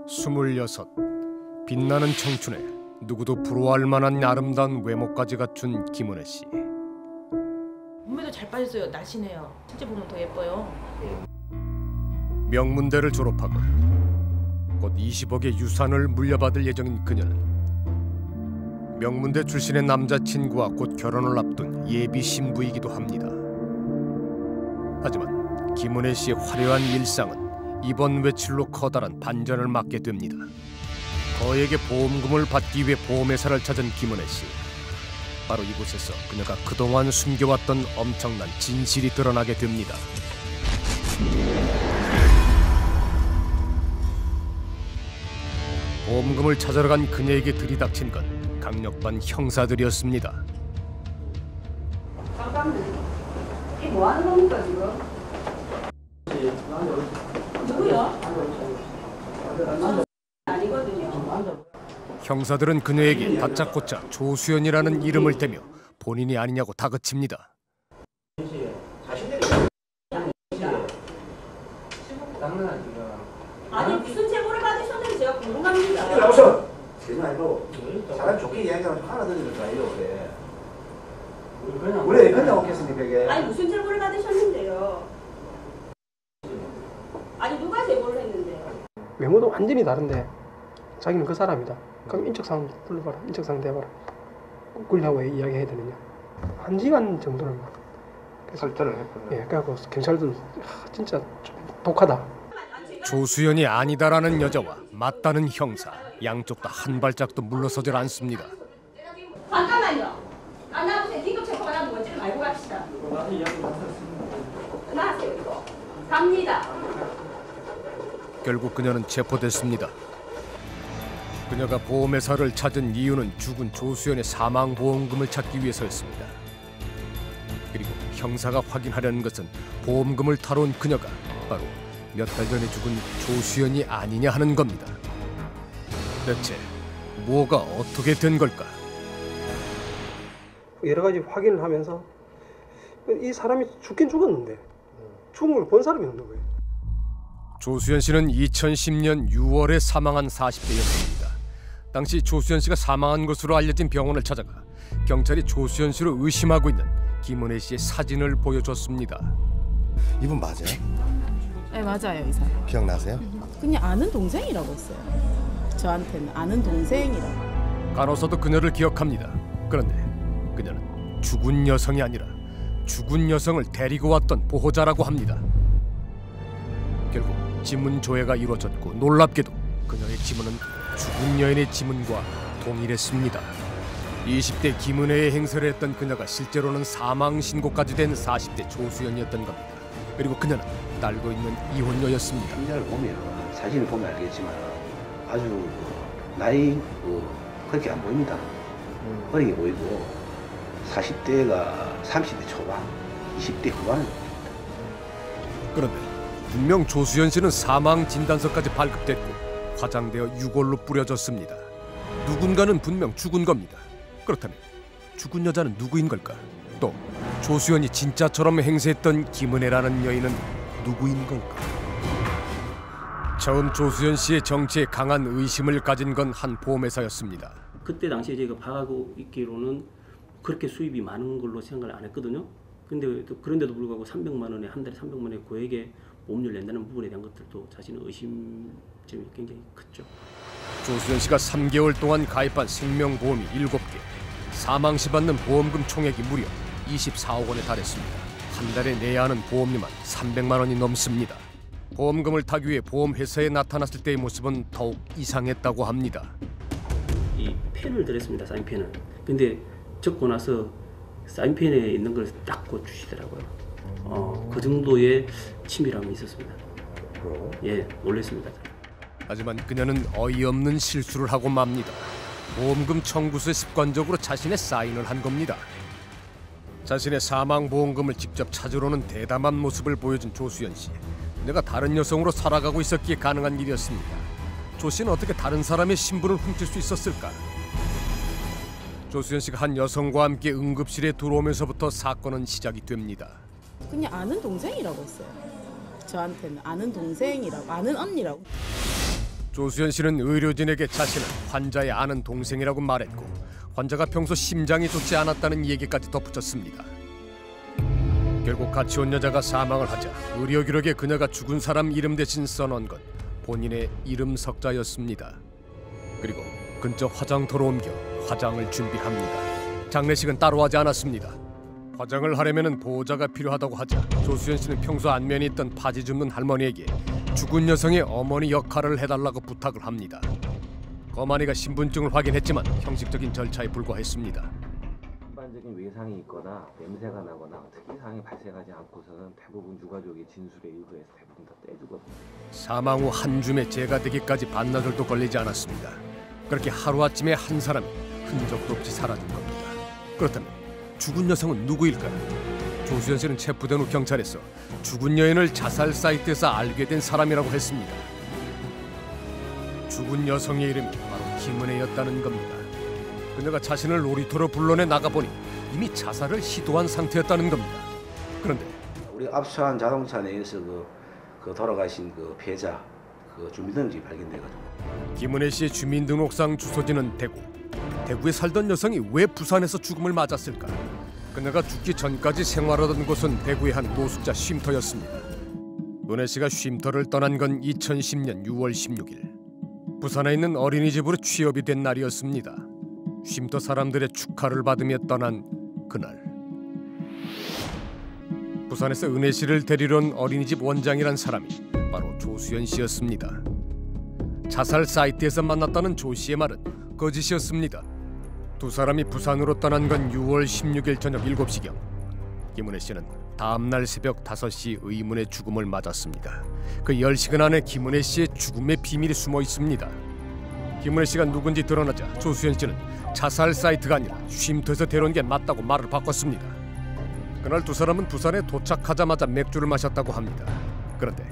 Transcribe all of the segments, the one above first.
26. 빛나는 청춘에 누구도 부러워할 만한 아름다운 외모까지 갖춘 김은혜 씨. 몸매도 잘 빠졌어요. 날씬해요. 실제 보면 더 예뻐요. 명문대를 졸업하고 곧 20억의 유산을 물려받을 예정인 그녀는 명문대 출신의 남자친구와 곧 결혼을 앞둔 예비 신부이기도 합니다. 하지만 김은혜 씨의 화려한 일상은 이번 외출로 커다란 반전을 맞게 됩니다. 거액의 보험금을 받기 위해 보험회사를 찾은 김은혜 씨. 바로 이곳에서 그녀가 그동안 숨겨왔던 엄청난 진실이 드러나게 됩니다. 보험금을 찾으러 간 그녀에게 들이닥친 건 강력반 형사들이었습니다. 잠깐만요. 이게 뭐 하는 겁니까 지금? 누구요? 아니거든요. 형사들은 그녀에게 다짜고짜 조수연이라는 이름을 대며 본인이 아니냐고 다그칩니다. 아니 무슨 제보를 받으셨는지 제가 궁금합니다. 여보세요. 제가 아니고 사람 좋게 이야기하면 하나 들리는 거예요. 그래. 그냥 오겠습니까 이게? 아니 무슨 제보를 받으셨는데요? 아니 누가 제보를 했는데요? 외모도 완전히 다른데 자기는 그 사람이다. 그럼 인적사항 불러봐라. 인적사항 대봐라. 꿀려고 이야기해야 되느냐. 1시간 정도는 막 설득을 했군요. 예, 그래갖고 경찰들 진짜 좀 독하다. 조수연이 아니다라는 여자와 맞다는 형사, 양쪽 다 한 발짝도 물러서질 않습니다. 잠깐만요. 나보세요. 긴급 체포가 나는 뭔지를 알고 갑시다. 나하세요 이거. 갑니다. 결국 그녀는 체포됐습니다. 그녀가 보험회사를 찾은 이유는 죽은 조수연의 사망보험금을 찾기 위해서였습니다. 그리고 형사가 확인하려는 것은 보험금을 타러 온 그녀가 바로 몇 달 전에 죽은 조수연이 아니냐 하는 겁니다. 대체 뭐가 어떻게 된 걸까? 여러 가지 확인을 하면서 이 사람이 죽긴 죽었는데 죽은 걸 본 사람이 없는 거예요. 조수연 씨는 2010년 6월에 사망한 40대였습니다. 당시 조수연 씨가 사망한 것으로 알려진 병원을 찾아가 경찰이 조수연 씨를 의심하고 있는 김은혜 씨의 사진을 보여줬습니다. 이분 맞아요? 네, 맞아요, 이 사람. 기억나세요? 그냥 아는 동생이라고 했어요. 저한테는 아는 동생이라고. 간호사도 그녀를 기억합니다. 그런데 그녀는 죽은 여성이 아니라 죽은 여성을 데리고 왔던 보호자라고 합니다. 결국 지문 조회가 이루어졌고 놀랍게도 그녀의 지문은 죽은 여인의 지문과 동일했습니다. 20대 김은혜의 행세를 했던 그녀가 실제로는 사망 신고까지 된 40대 조수연이었던 겁니다. 그리고 그녀는 딸고 있는 이혼녀였습니다. 남자를 보면 사진을 보면 알겠지만 아주 나이 그렇게 안 보입니다. 어리게 보이고 40대가 30대 초반, 20대 후반을 봅니다. 그런데 분명 조수연 씨는 사망 진단서까지 발급됐고 화장되어 유골로 뿌려졌습니다. 누군가는 분명 죽은 겁니다. 그렇다면 죽은 여자는 누구인 걸까? 또 조수연이 진짜처럼 행세했던 김은혜라는 여인은 누구인 걸까? 처음 조수연 씨의 정체에 강한 의심을 가진 건 한 보험회사였습니다. 그때 당시에 제가 봐가고 있기로는 그렇게 수입이 많은 걸로 생각을 안 했거든요. 그런데도 불구하고 300만 원에 한 달에 300만 원의 고액의 보험료를 낸다는 부분에 대한 것들도 자신은 의심점이 굉장히 컸죠. 조수연 씨가 3개월 동안 가입한 생명보험이 7개, 사망 시 받는 보험금 총액이 무려 24억 원에 달했습니다. 한 달에 내야 하는 보험료만 300만 원이 넘습니다. 보험금을 타기 위해 보험회사에 나타났을 때의 모습은 더욱 이상했다고 합니다. 이 펜을 드렸습니다. 사인펜을. 근데 적고 나서 사인펜에 있는 걸 닦고 주시더라고요. 그 정도의 치밀함이 있었습니다. 예, 놀랐습니다. 하지만 그녀는 어이없는 실수를 하고 맙니다. 보험금 청구서에 습관적으로 자신의 사인을 한 겁니다. 자신의 사망보험금을 직접 찾으러는 대담한 모습을 보여준 조수연 씨. 내가 다른 여성으로 살아가고 있었기에 가능한 일이었습니다. 조 씨는 어떻게 다른 사람의 신분을 훔칠 수 있었을까? 조수연 씨가 한 여성과 함께 응급실에 들어오면서부터 사건은 시작이 됩니다. 그냥 아는 동생이라고 했어요. 저한테는 아는 동생이라고, 아는 언니라고. 조수연 씨는 의료진에게 자신은 환자의 아는 동생이라고 말했고 환자가 평소 심장이 좋지 않았다는 얘기까지 덧붙였습니다. 결국 같이 온 여자가 사망을 하자 의료 기록에 그녀가 죽은 사람 이름 대신 써놓은 건 본인의 이름 석자였습니다. 그리고 근처 화장터로 옮겨 화장을 준비합니다. 장례식은 따로 하지 않았습니다. 화장을 하려면 보호자가 필요하다고 하자 조수연 씨는 평소 안면이 있던 바지 줍는 할머니에게 죽은 여성의 어머니 역할을 해달라고 부탁을 합니다. 거만이가 신분증을 확인했지만 형식적인 절차에 불과했습니다. 일반적인 외상이 있거나 냄새가 나거나 특이 사항이 발생하지 않고서는 대부분 유가족의 진술에 의거해서 대부분 다 떼주거든요. 사망 후 한 줌의 재가 되기까지 반나절도 걸리지 않았습니다. 그렇게 하루아침에 한 사람이 흔적도 없이 사라진 겁니다. 그렇다면 죽은 여성은 누구일까요? 조수연 씨는 체포된 후 경찰에서 죽은 여인을 자살 사이트에서 알게 된 사람이라고 했습니다. 죽은 여성의 이름이 바로 김은혜였다는 겁니다. 그녀가 자신을 놀이터로 불러내 나가보니 이미 자살을 시도한 상태였다는 겁니다. 그런데 우리 압수한 자동차 내에서 그 돌아가신 그 피해자 그 주민등록이 발견돼가지고 김은혜 씨의 주민등록상 주소지는 대구. 대구에 살던 여성이 왜 부산에서 죽음을 맞았을까? 그녀가 죽기 전까지 생활하던 곳은 대구의 한 노숙자 쉼터였습니다. 은혜 씨가 쉼터를 떠난 건 2010년 6월 16일. 부산에 있는 어린이집으로 취업이 된 날이었습니다. 쉼터 사람들의 축하를 받으며 떠난 그날. 부산에서 은혜 씨를 데리러 온 어린이집 원장이란 사람이 바로 조수연 씨였습니다. 자살 사이트에서 만났다는 조 씨의 말은 거짓이었습니다. 두 사람이 부산으로 떠난 건 6월 16일 저녁 7시경. 김은혜 씨는 다음 날 새벽 5시 의문의 죽음을 맞았습니다. 그 10시간 안에 김은혜 씨의 죽음의 비밀이 숨어 있습니다. 김은혜 씨가 누군지 드러나자 조수연 씨는 자살 사이트가 아니라 쉼터에서 데려온 게 맞다고 말을 바꿨습니다. 그날 두 사람은 부산에 도착하자마자 맥주를 마셨다고 합니다. 그런데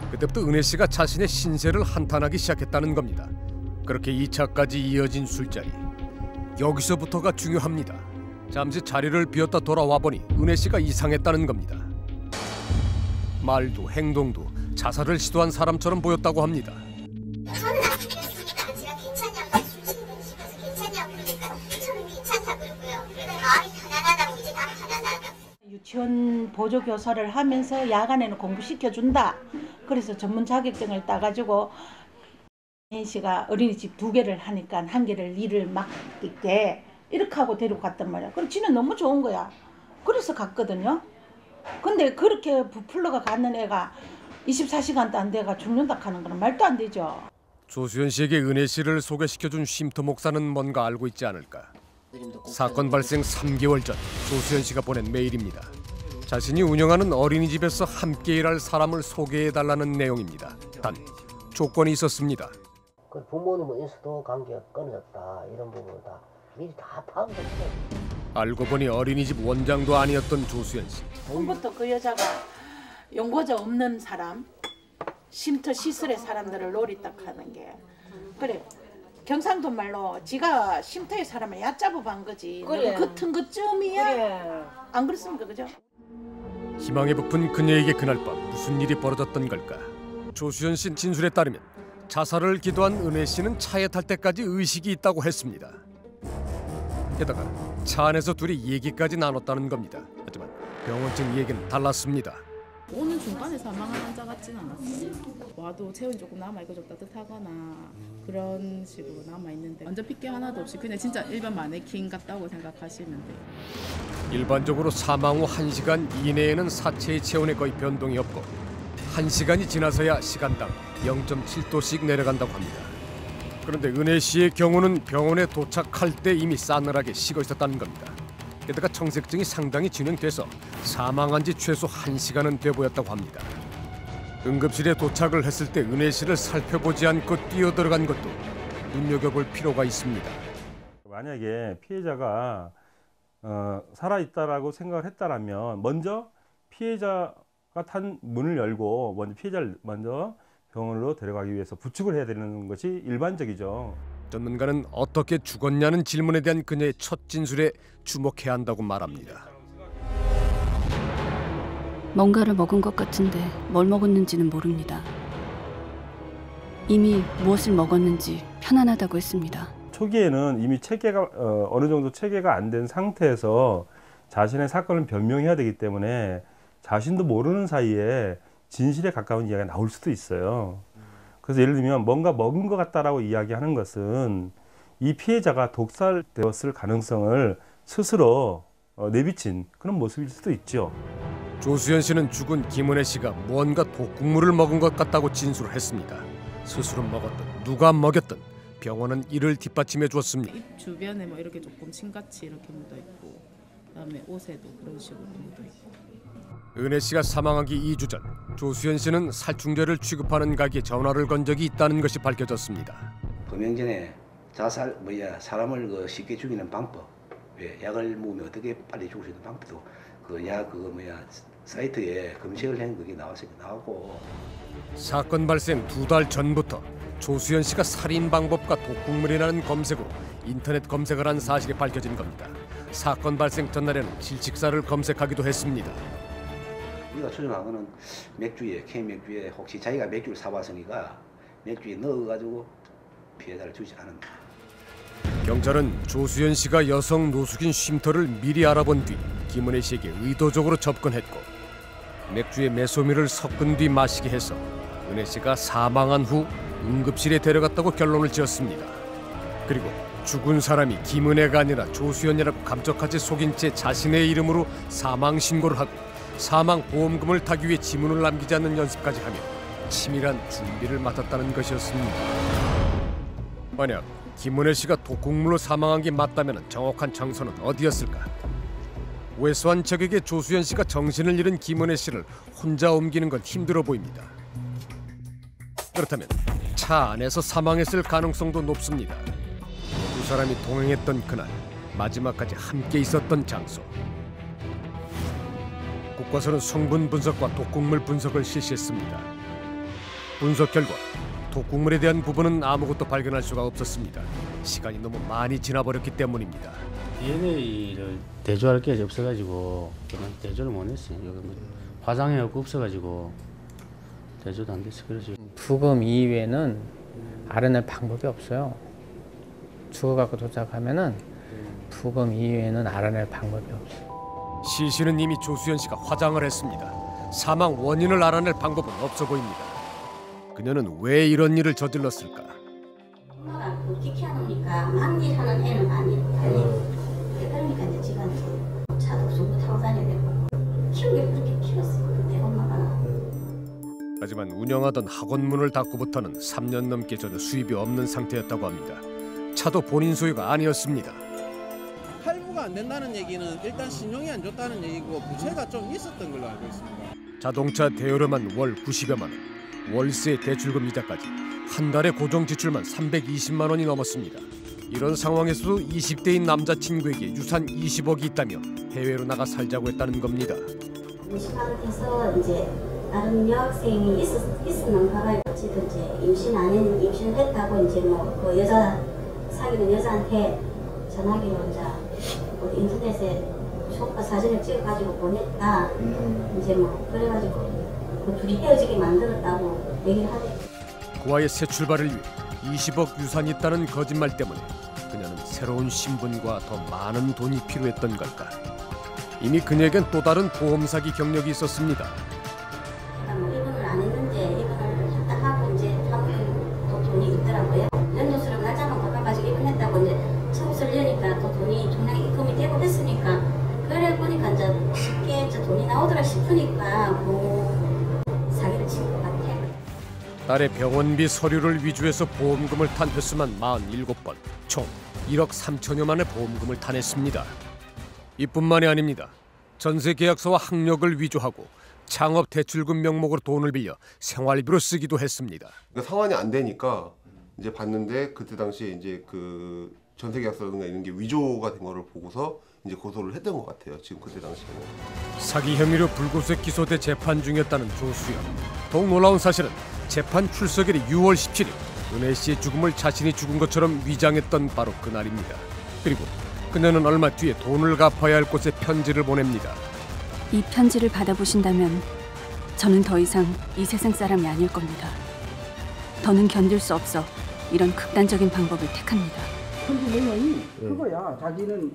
그때부터 은혜 씨가 자신의 신세를 한탄하기 시작했다는 겁니다. 그렇게 2차까지 이어진 술자리. 여기서부터가 중요합니다. 잠시 자리를 비웠다 돌아와 보니 은혜 씨가 이상했다는 겁니다. 말도 행동도 자살을 시도한 사람처럼 보였다고 합니다. 저는 안 죽겠습니다. 제가 괜찮냐고 술집에서 괜찮냐고 그러니까 저는 괜찮다 그러고요. 그래서 마음이 편안하다고 이제 다 편안하다고. 유치원 보조교사를 하면서 야간에는 공부시켜준다. 그래서 전문 자격증을 따가지고 인 씨가 어린이집 2개를 하니까 1개를 일을 맡게 이렇게 하고 데리고 갔단 말이야. 그럼 지는 너무 좋은 거야. 그래서 갔거든요. 근데 그렇게 부풀러가 갔는 애가 24시간도 안 돼가 죽는다 하는 건 말도 안 되죠. 조수연 씨에게 은혜 씨를 소개시켜준 쉼터 목사는 뭔가 알고 있지 않을까. 사건 발생 3개월 전 조수연 씨가 보낸 메일입니다. 자신이 운영하는 어린이집에서 함께 일할 사람을 소개해달라는 내용입니다. 단 조건이 있었습니다. 그 부모님에서도 관계가 끊어졌다 이런 부분을 다 미리 다 파악했어요. 알고 보니 어린이집 원장도 아니었던 조수연 씨. 처음부터 그 여자가 연고자 없는 사람, 쉼터 시설의 사람들을 놀이딱하는 게 그래. 경상도 말로 지가 쉼터의 사람을 얕잡아 반 거지. 그래. 같은 것쯤이야. 그래. 안 그렇습니까, 그죠? 희망에 부푼 그녀에게 그날 밤 무슨 일이 벌어졌던 걸까? 조수연 씨 진술에 따르면 자살을 기도한 은혜 씨는 차에 탈 때까지 의식이 있다고 했습니다. 게다가 차 안에서 둘이 얘기까지 나눴다는 겁니다. 하지만 병원 측 얘기는 달랐습니다. 오는 중간에 사망한 환자 같진 않았어요. 와도 체온이 조금 남아있고 좀 따뜻하거나 그런 식으로 남아있는데 완전 핏기 하나도 없이 그냥 진짜 일반 마네킹 같다고 생각하시면 돼요. 일반적으로 사망 후 1시간 이내에는 사체의 체온에 거의 변동이 없고 1시간이 지나서야 시간당 0.7도씩 내려간다고 합니다. 그런데 은혜 씨의 경우는 병원에 도착할 때 이미 싸늘하게 식어 있었다는 겁니다. 게다가 청색증이 상당히 진행돼서 사망한 지 최소 1시간은 돼 보였다고 합니다. 응급실에 도착을 했을 때 은혜 씨를 살펴보지 않고 뛰어들어간 것도 눈여겨볼 필요가 있습니다. 만약에 피해자가 살아있다라고 생각을 했다라면 먼저 피해자가 탄 문을 열고 먼저 피해자를 먼저 병원으로 데려가기 위해서 부축을 해야 되는 것이 일반적이죠. 전문가는 어떻게 죽었냐는 질문에 대한 그녀의 첫 진술에 주목해야 한다고 말합니다. 뭔가를 먹은 것 같은데 뭘 먹었는지는 모릅니다. 이미 무엇을 먹었는지 편안하다고 했습니다. 초기에는 이미 체계가 어느 정도 체계가 안 된 상태에서 자신의 사건을 변명해야 되기 때문에 자신도 모르는 사이에 진실에 가까운 이야기가 나올 수도 있어요. 그래서 예를 들면 뭔가 먹은 것 같다라고 이야기하는 것은 이 피해자가 독살되었을 가능성을 스스로 내비친 그런 모습일 수도 있죠. 조수연 씨는 죽은 김은혜 씨가 무언가 독국물을 먹은 것 같다고 진술을 했습니다. 스스로 먹었든 누가 먹였든 병원은 이를 뒷받침해 주었습니다. 입 주변에 뭐 이렇게 조금 침같이 이렇게 묻어 있고, 그다음에 옷에도 그런 식으로 묻어 있고. 은혜 씨가 사망하기 2주 전 조수연 씨는 살충제를 취급하는 가게에 전화를 건 적이 있다는 것이 밝혀졌습니다. 범행 전에 자살 사람을 쉽게 죽이는 방법, 약을 먹으면 어떻게 빨리 죽을 수 있는 방법도 사이트에 검색을 한 그게 나오고. 사건 발생 2달 전부터 조수연 씨가 살인 방법과 독국물이라는 검색으로 인터넷 검색을 한 사실이 밝혀진 겁니다. 사건 발생 전날에는 질식사를 검색하기도 했습니다. 우리가 추정한 거는 K 맥주에 혹시 자기가 맥주를 사봤으니까 맥주에 넣어가지고 피해자를 죽이지 않았나. 경찰은 조수연 씨가 여성 노숙인 쉼터를 미리 알아본 뒤 김은혜 씨에게 의도적으로 접근했고 맥주에 메소미를 섞은 뒤 마시게 해서 은혜 씨가 사망한 후 응급실에 데려갔다고 결론을 지었습니다. 그리고 죽은 사람이 김은혜가 아니라 조수연이라고 감쪽같이 속인 채 자신의 이름으로 사망 신고를 하고 사망 보험금을 타기 위해 지문을 남기지 않는 연습까지 하며 치밀한 준비를 맡았다는 것이었습니다. 만약 김은혜 씨가 독국물로 사망한 게 맞다면 정확한 장소는 어디였을까? 외소한 적에게 조수연 씨가 정신을 잃은 김은혜 씨를 혼자 옮기는 건 힘들어 보입니다. 그렇다면 차 안에서 사망했을 가능성도 높습니다. 두 사람이 동행했던 그날 마지막까지 함께 있었던 장소. 국과서는 성분 분석과 독국물 분석을 실시했습니다. 분석 결과 독국물에 대한 부분은 아무것도 발견할 수가 없었습니다. 시간이 너무 많이 지나버렸기 때문입니다. DNA를 대조할 게 없어가지고 그냥 대조를 못 했어요. 여기 뭐 화장해갖고 없어가지고 대조도 안 됐어. 그래서 부검 이외에는 알아낼 방법이 없어요. 죽어갖고 도착하면은 부검 이외에는 알아낼 방법이 없어요. 시신은 이미 조수연 씨가 화장을 했습니다. 사망 원인을 알아낼 방법은 없어 보입니다. 그녀는 왜 이런 일을 저질렀을까? 엄마가 그렇게 키워놓으니까 막일하는 애는 아니에요. 그러니까 이제 집안에서 차도 없고 타고 다녀야 되고 키우게 그렇게 키웠어요. 근데 엄마가. 하지만 운영하던 학원문을 닫고부터는 3년 넘게 전혀 수입이 없는 상태였다고 합니다. 차도 본인 소유가 아니었습니다. 할부가 안 된다는 얘기는 일단 신용이 안 좋다는 얘기고 부채가 좀 있었던 걸로 알고 있습니다. 자동차 대여료만 월 90여만 원, 월세 대출금 이자까지 한 달에 고정 지출만 320만 원이 넘었습니다. 이런 상황에서도 20대인 남자친구에게 유산 20억이 있다며 해외로 나가 살자고 했다는 겁니다. 시간에서 이제 다른 여학생이 있었는 봐봐요. 어쨌든 이제 임신 아닌 임신을 했다고 이제 뭐 그 여자 사귀는 여자한테 전화기로 이제 인터넷에 초과 사진을 찍어가지고 보냈다. 이제 뭐 그래가지고 그 둘이 헤어지게 만들었다고 얘기를 하대. 그와의 새 출발을 위해 20억 유산이 있다는 거짓말 때문에 그녀는 새로운 신분과 더 많은 돈이 필요했던 걸까? 이미 그녀에겐 또 다른 보험 사기 경력이 있었습니다. 제가 뭐 입원을 안 했는데 입원을 했다 하고 이제 하면 또 돈이 있더라고요. 연료수령 날짜만 바꿔가지고 입원했다고 이제 청구서를 내니까 또 돈이 종량이 입금이 되고 했으니까 그래 보니까 이제 쉽게 이제 돈이 나오더라 싶으니까 뭐 사기를 친 것 같아요. 딸의 병원비 서류를 위조해서 보험금을 탄 횟수만 47번, 총 1억 3천여만의 보험금을 타냈습니다. 이뿐만이 아닙니다. 전세 계약서와 학력을 위조하고 창업 대출금 명목으로 돈을 빌려 생활비로 쓰기도 했습니다. 그러니까 상환이 안 되니까 이제 봤는데 그때 당시에 이제 그 전세 계약서나 이런 게 위조가 된 거를 보고서 이제 고소를 했던 것 같아요. 지금 그때 당시에는. 사기 혐의로 불구속 기소돼 재판 중이었다는 조수연. 더욱 놀라운 사실은 재판 출석일이 6월 17일 은혜 씨의 죽음을 자신이 죽은 것처럼 위장했던 바로 그날입니다. 그리고 그녀는 얼마 뒤에 돈을 갚아야 할 곳에 편지를 보냅니다. 이 편지를 받아보신다면 저는 더 이상 이 세상 사람이 아닐 겁니다. 더는 견딜 수 없어 이런 극단적인 방법을 택합니다. 현지 내용이 그거야. 자기는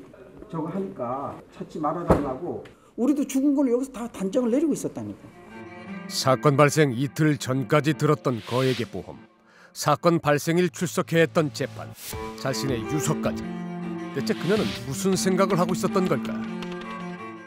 저거 하니까 찾지 말아달라고. 우리도 죽은 걸 여기서 다 단정을 내리고 있었다니까. 사건 발생 이틀 전까지 들었던 거액의 보험, 사건 발생일 출석해야 했던 재판, 자신의 유서까지. 대체 그녀는 무슨 생각을 하고 있었던 걸까?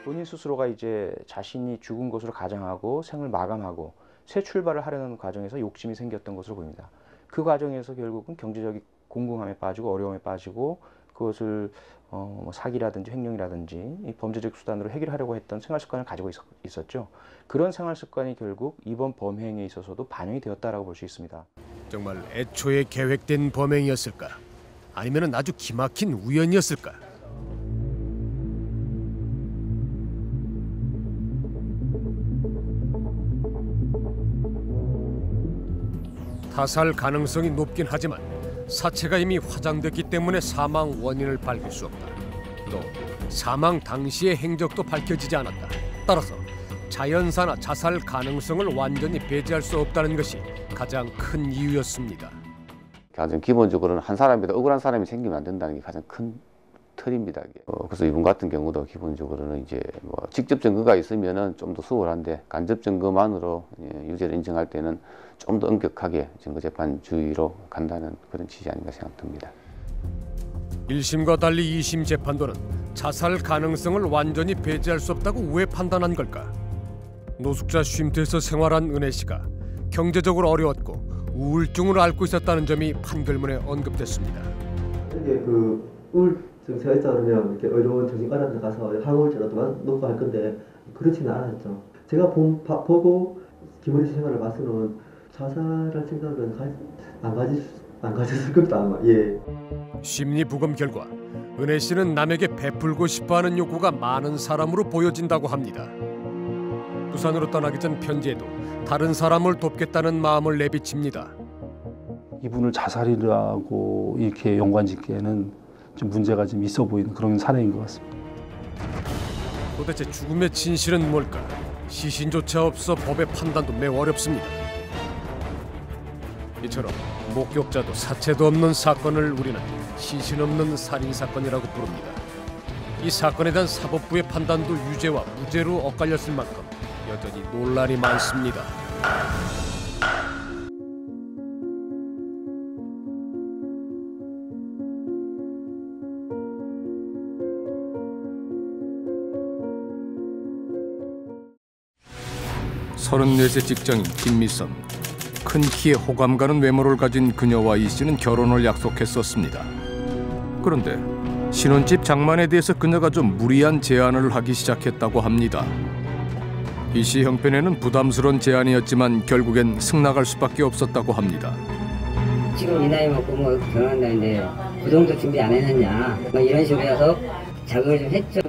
본인 스스로가 이제 자신이 죽은 것으로 가정하고 생을 마감하고 새 출발을 하려는 과정에서 욕심이 생겼던 것으로 보입니다. 그 과정에서 결국은 경제적인 공공함에 빠지고 어려움에 빠지고 그것을 뭐 사기라든지 횡령이라든지 이 범죄적 수단으로 해결하려고 했던 생활 습관을 가지고 있었죠. 그런 생활 습관이 결국 이번 범행에 있어서도 반영이 되었다라고 볼 수 있습니다. 정말 애초에 계획된 범행이었을까? 아니면 아주 기막힌 우연이었을까? 타살 가능성이 높긴 하지만 사체가 이미 화장됐기 때문에 사망 원인을 밝힐 수 없다. 또 사망 당시의 행적도 밝혀지지 않았다. 따라서 자연사나 자살 가능성을 완전히 배제할 수 없다는 것이 가장 큰 이유였습니다. 가장 기본적으로는 한 사람이다 억울한 사람이 생기면 안 된다는 게 가장 큰 틀입니다. 그래서 이분 같은 경우도 기본적으로는 이제 뭐 직접 증거가 있으면은 좀 더 수월한데 간접 증거만으로 유죄를 인정할 때는 좀 더 엄격하게 증거 재판 주의로 간다는 그런 취지 아닌가 생각됩니다. 1심과 달리 2심 재판부는 자살 가능성을 완전히 배제할 수 없다고 왜 판단한 걸까? 노숙자 쉼터에서 생활한 은혜 씨가 경제적으로 어려웠고 우울증을 앓고 있었다는 점이 판결문에 언급됐습니다. 이게 그 우울 증세가 있다 그러면 이렇게 어려운 정신과라는 데 가서 항우울제라도 놓고 할 건데 그렇지는 않았죠. 제가 보고 김은혜 씨 생활을 봐서는 자살할 생각은 안 가졌을 겁니다 아마. 예. 심리 부검 결과 은혜 씨는 남에게 베풀고 싶어하는 욕구가 많은 사람으로 보여진다고 합니다. 부산으로 떠나기 전 편지에도 다른 사람을 돕겠다는 마음을 내비칩니다. 이분을 자살이라고 이렇게 연관짓기에는 좀 문제가 좀 있어 보이는 그런 사례인 것 같습니다. 도대체 죽음의 진실은 뭘까? 시신조차 없어 법의 판단도 매우 어렵습니다. 이처럼 목격자도 사체도 없는 사건을 우리는 시신 없는 살인사건이라고 부릅니다. 이 사건에 대한 사법부의 판단도 유죄와 무죄로 엇갈렸을 만큼 여전히 논란이 많습니다. (34세) 직장인 김미선. 큰 키에 호감 가는 외모를 가진 그녀와 이 씨는 결혼을 약속했었습니다. 그런데 신혼집 장만에 대해서 그녀가 좀 무리한 제안을 하기 시작했다고 합니다. 이 씨 형편에는 부담스러운 제안이었지만 결국엔 승낙할 수밖에 없었다고 합니다. 지금 이 나이 먹고 뭐 결혼한다는데 그 정도 준비 안 해놨냐 뭐 이런 식으로 해서 자극을 좀 했죠.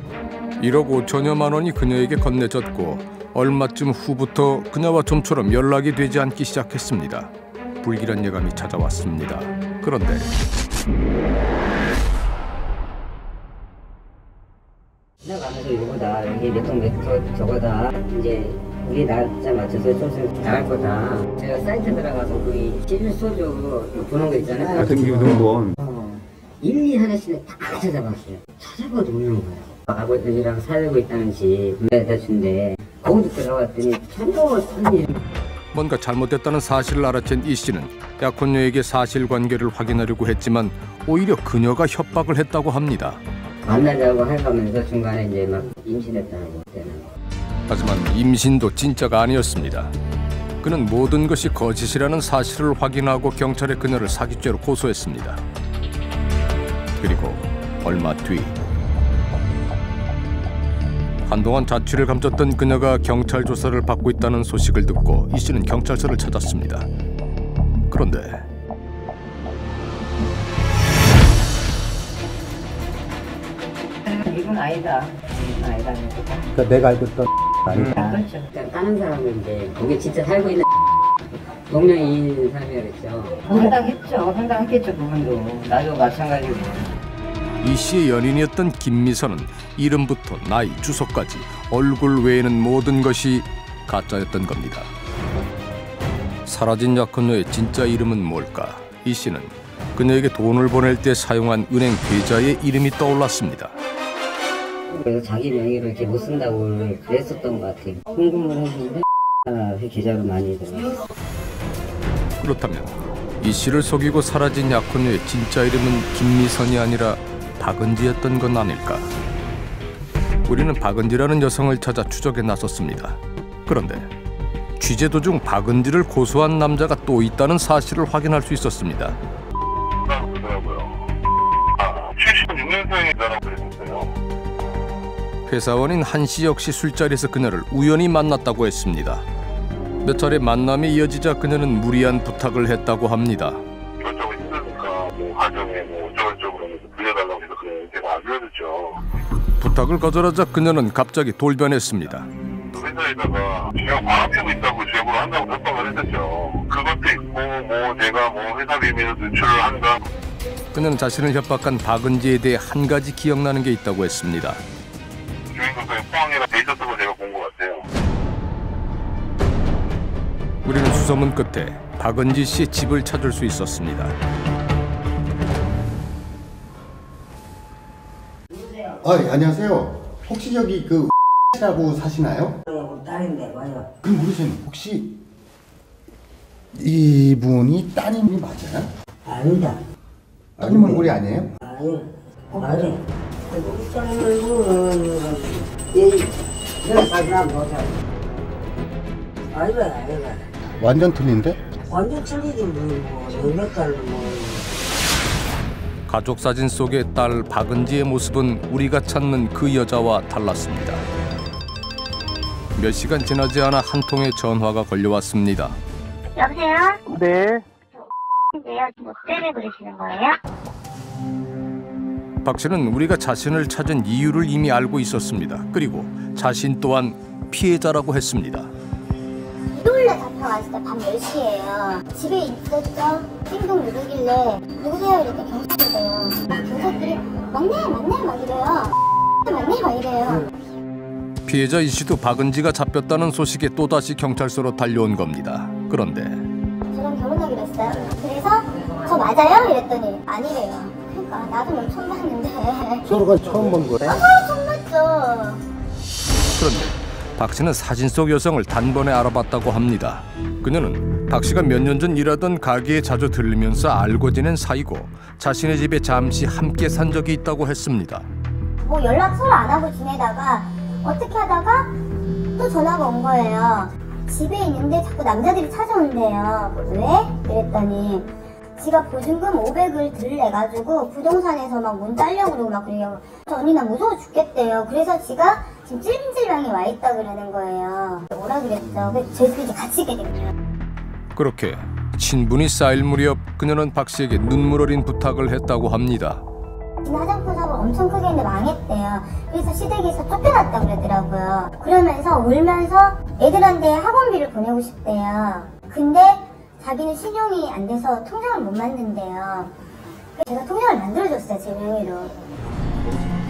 1억 5천여만 원이 그녀에게 건네졌고 얼마쯤 후부터 그녀와 좀처럼 연락이 되지 않기 시작했습니다. 불길한 예감이 찾아왔습니다. 그런데 지나가면서 이거다 이게 몇통 저거다 이제 우리 날짜 맞춰서 조금 나갈 거다. 제가 사이트 들어가서 거기 실소주 보는 거 있잖아요. 등기부등본 일일이 하나씩 다 찾아봤어요. 찾아봐도 없는 거예요. 아버지랑 살고 있다는 집 구매해다 준대. 거기도 들어갔더니 천도가 천일. 뭔가 잘못됐다는 사실을 알아챈 이 씨는 약혼녀에게 사실관계를 확인하려고 했지만 오히려 그녀가 협박을 했다고 합니다. 만나자고 해가면서 중간에 이제 막 임신했다고 그때는. 하지만 임신도 진짜가 아니었습니다. 그는 모든 것이 거짓이라는 사실을 확인하고 경찰에 그녀를 사기죄로 고소했습니다. 그리고 얼마 뒤 한동안 자취를 감췄던 그녀가 경찰 조사를 받고 있다는 소식을 듣고 이 씨는 경찰서를 찾았습니다. 그런데 이건 아니다. 이건 아니다. 그러니까 내가 알고 있던 아니다. 그렇죠. 그러니까 다른 사람인데 거기 진짜 살고 있는 동명이인 사람이었죠. 황당했죠. 황당했겠죠. 그분도. 나도 마찬가지고. 이 씨의 연인이었던 김미선은 이름부터 나이, 주소까지 얼굴 외에는 모든 것이 가짜였던 겁니다. 사라진 약혼녀의 진짜 이름은 뭘까? 이 씨는 그녀에게 돈을 보낼 때 사용한 은행 계좌의 이름이 떠올랐습니다. 그래서 자기 명의로 이렇게 못 쓴다고 그랬었던 것 같아요. 궁금을 했는데 그 계좌로 많이 들어갔어요. 그렇다면 이 씨를 속이고 사라진 약혼녀의 진짜 이름은 김미선이 아니라 박은지였던 건 아닐까? 우리는 박은지라는 여성을 찾아 추적에 나섰습니다. 그런데 취재 도중 박은지를 고소한 남자가 또 있다는 사실을 확인할 수 있었습니다. 76년생이라고 그랬어요. 회사원인 한 씨 역시 술자리에서 그녀를 우연히 만났다고 했습니다. 몇 차례 만남이 이어지자 그녀는 무리한 부탁을 했다고 합니다. 이것저것 힘드니까 뭐 가정에 뭐 어쩌고저쩌고 하면서 빌려달라고 해서 그냥 제가 안 빌려줬죠. 부탁을 거절하자 그녀는 갑자기 돌변했습니다. 회사에다가 제가 과학 피우고 있다고 제보를 한다고 협박을 했었죠. 그것도 있고 뭐 내가 뭐 회사 비밀을 누출을 한다. 그녀는 자신을 협박한 박은지에 대해 한 가지 기억나는 게 있다고 했습니다. 주민등록에 포항이라 돼 있었던 거 제가 본 것 같아요. 우리는 수소문 끝에 박은지 씨의 집을 찾을 수 있었습니다. 안녕하세요. 혹시 저기 그 라고 사시나요? 딸인데 봐요. 그럼 모르세요. 혹시 이분이 따님이 맞아요? 아니다. 따님 얼굴이 아니에요? 아니, 맞아. 얘 사진 한번 보자. 아이가. 완전 틀린데? 완전 틀리지 몇 달로 가족 사진 속의 딸 박은지의 모습은 우리가 찾는 그 여자와 달랐습니다. 몇 시간 지나지 않아 한 통의 전화가 걸려왔습니다. 여보세요? 네. 왜요? 뭐 때문에 그러시는 거예요? 박 씨는 우리가 자신을 찾은 이유를 이미 알고 있었습니다. 그리고 자신 또한 피해자라고 했습니다. 일요일에 잡혀왔을 때 밤 10시예요. 집에 있었죠? 띵동 누르길래 누구세요? 이랬더니 경찰이래요. 경찰들이 맞네 막 이래요. 맞네 막 이래요. 피해자 이 씨도 박은지가 잡혔다는 소식에 또다시 경찰서로 달려온 겁니다. 그런데 저랑 결혼하기로 했어요. 그래서 저 맞아요? 이랬더니 아니래요. 그러니까 나도 뭘 처음 봤는데. 서로가 처음 본 거예요? 서로 처음 봤죠. 그런데 박 씨는 사진 속 여성을 단번에 알아봤다고 합니다. 그녀는 박 씨가 몇 년 전 일하던 가게에 자주 들르면서 알고 지낸 사이고 자신의 집에 잠시 함께 산 적이 있다고 했습니다. 뭐 연락 서로 안 하고 지내다가 어떻게 하다가 또 전화가 온 거예요. 집에 있는데 자꾸 남자들이 찾아온대요. 왜? 이랬더니 지가 보증금 500을 들래가지고 부동산에서 막 문 따려고 그러고 막 그래요. 언니 나 무서워 죽겠대요. 그래서 지가 지금 찔찔방에 와 있다 그러는 거예요. 오라 그랬죠. 그래서 저희들이 이제 같이 있게 된 거예요. 그렇게 친분이 쌓일 무렵 그녀는 박 씨에게 눈물 어린 부탁을 했다고 합니다. 지금 화장품 사업을 엄청 크게 했는데 망했대요. 그래서 시댁에서 쫓겨났다 그러더라고요. 그러면서 울면서 애들한테 학원비를 보내고 싶대요. 근데 자기는 신용이 안 돼서 통장을 못 만든대요. 제가 통장을 만들어줬어요, 제 명의로.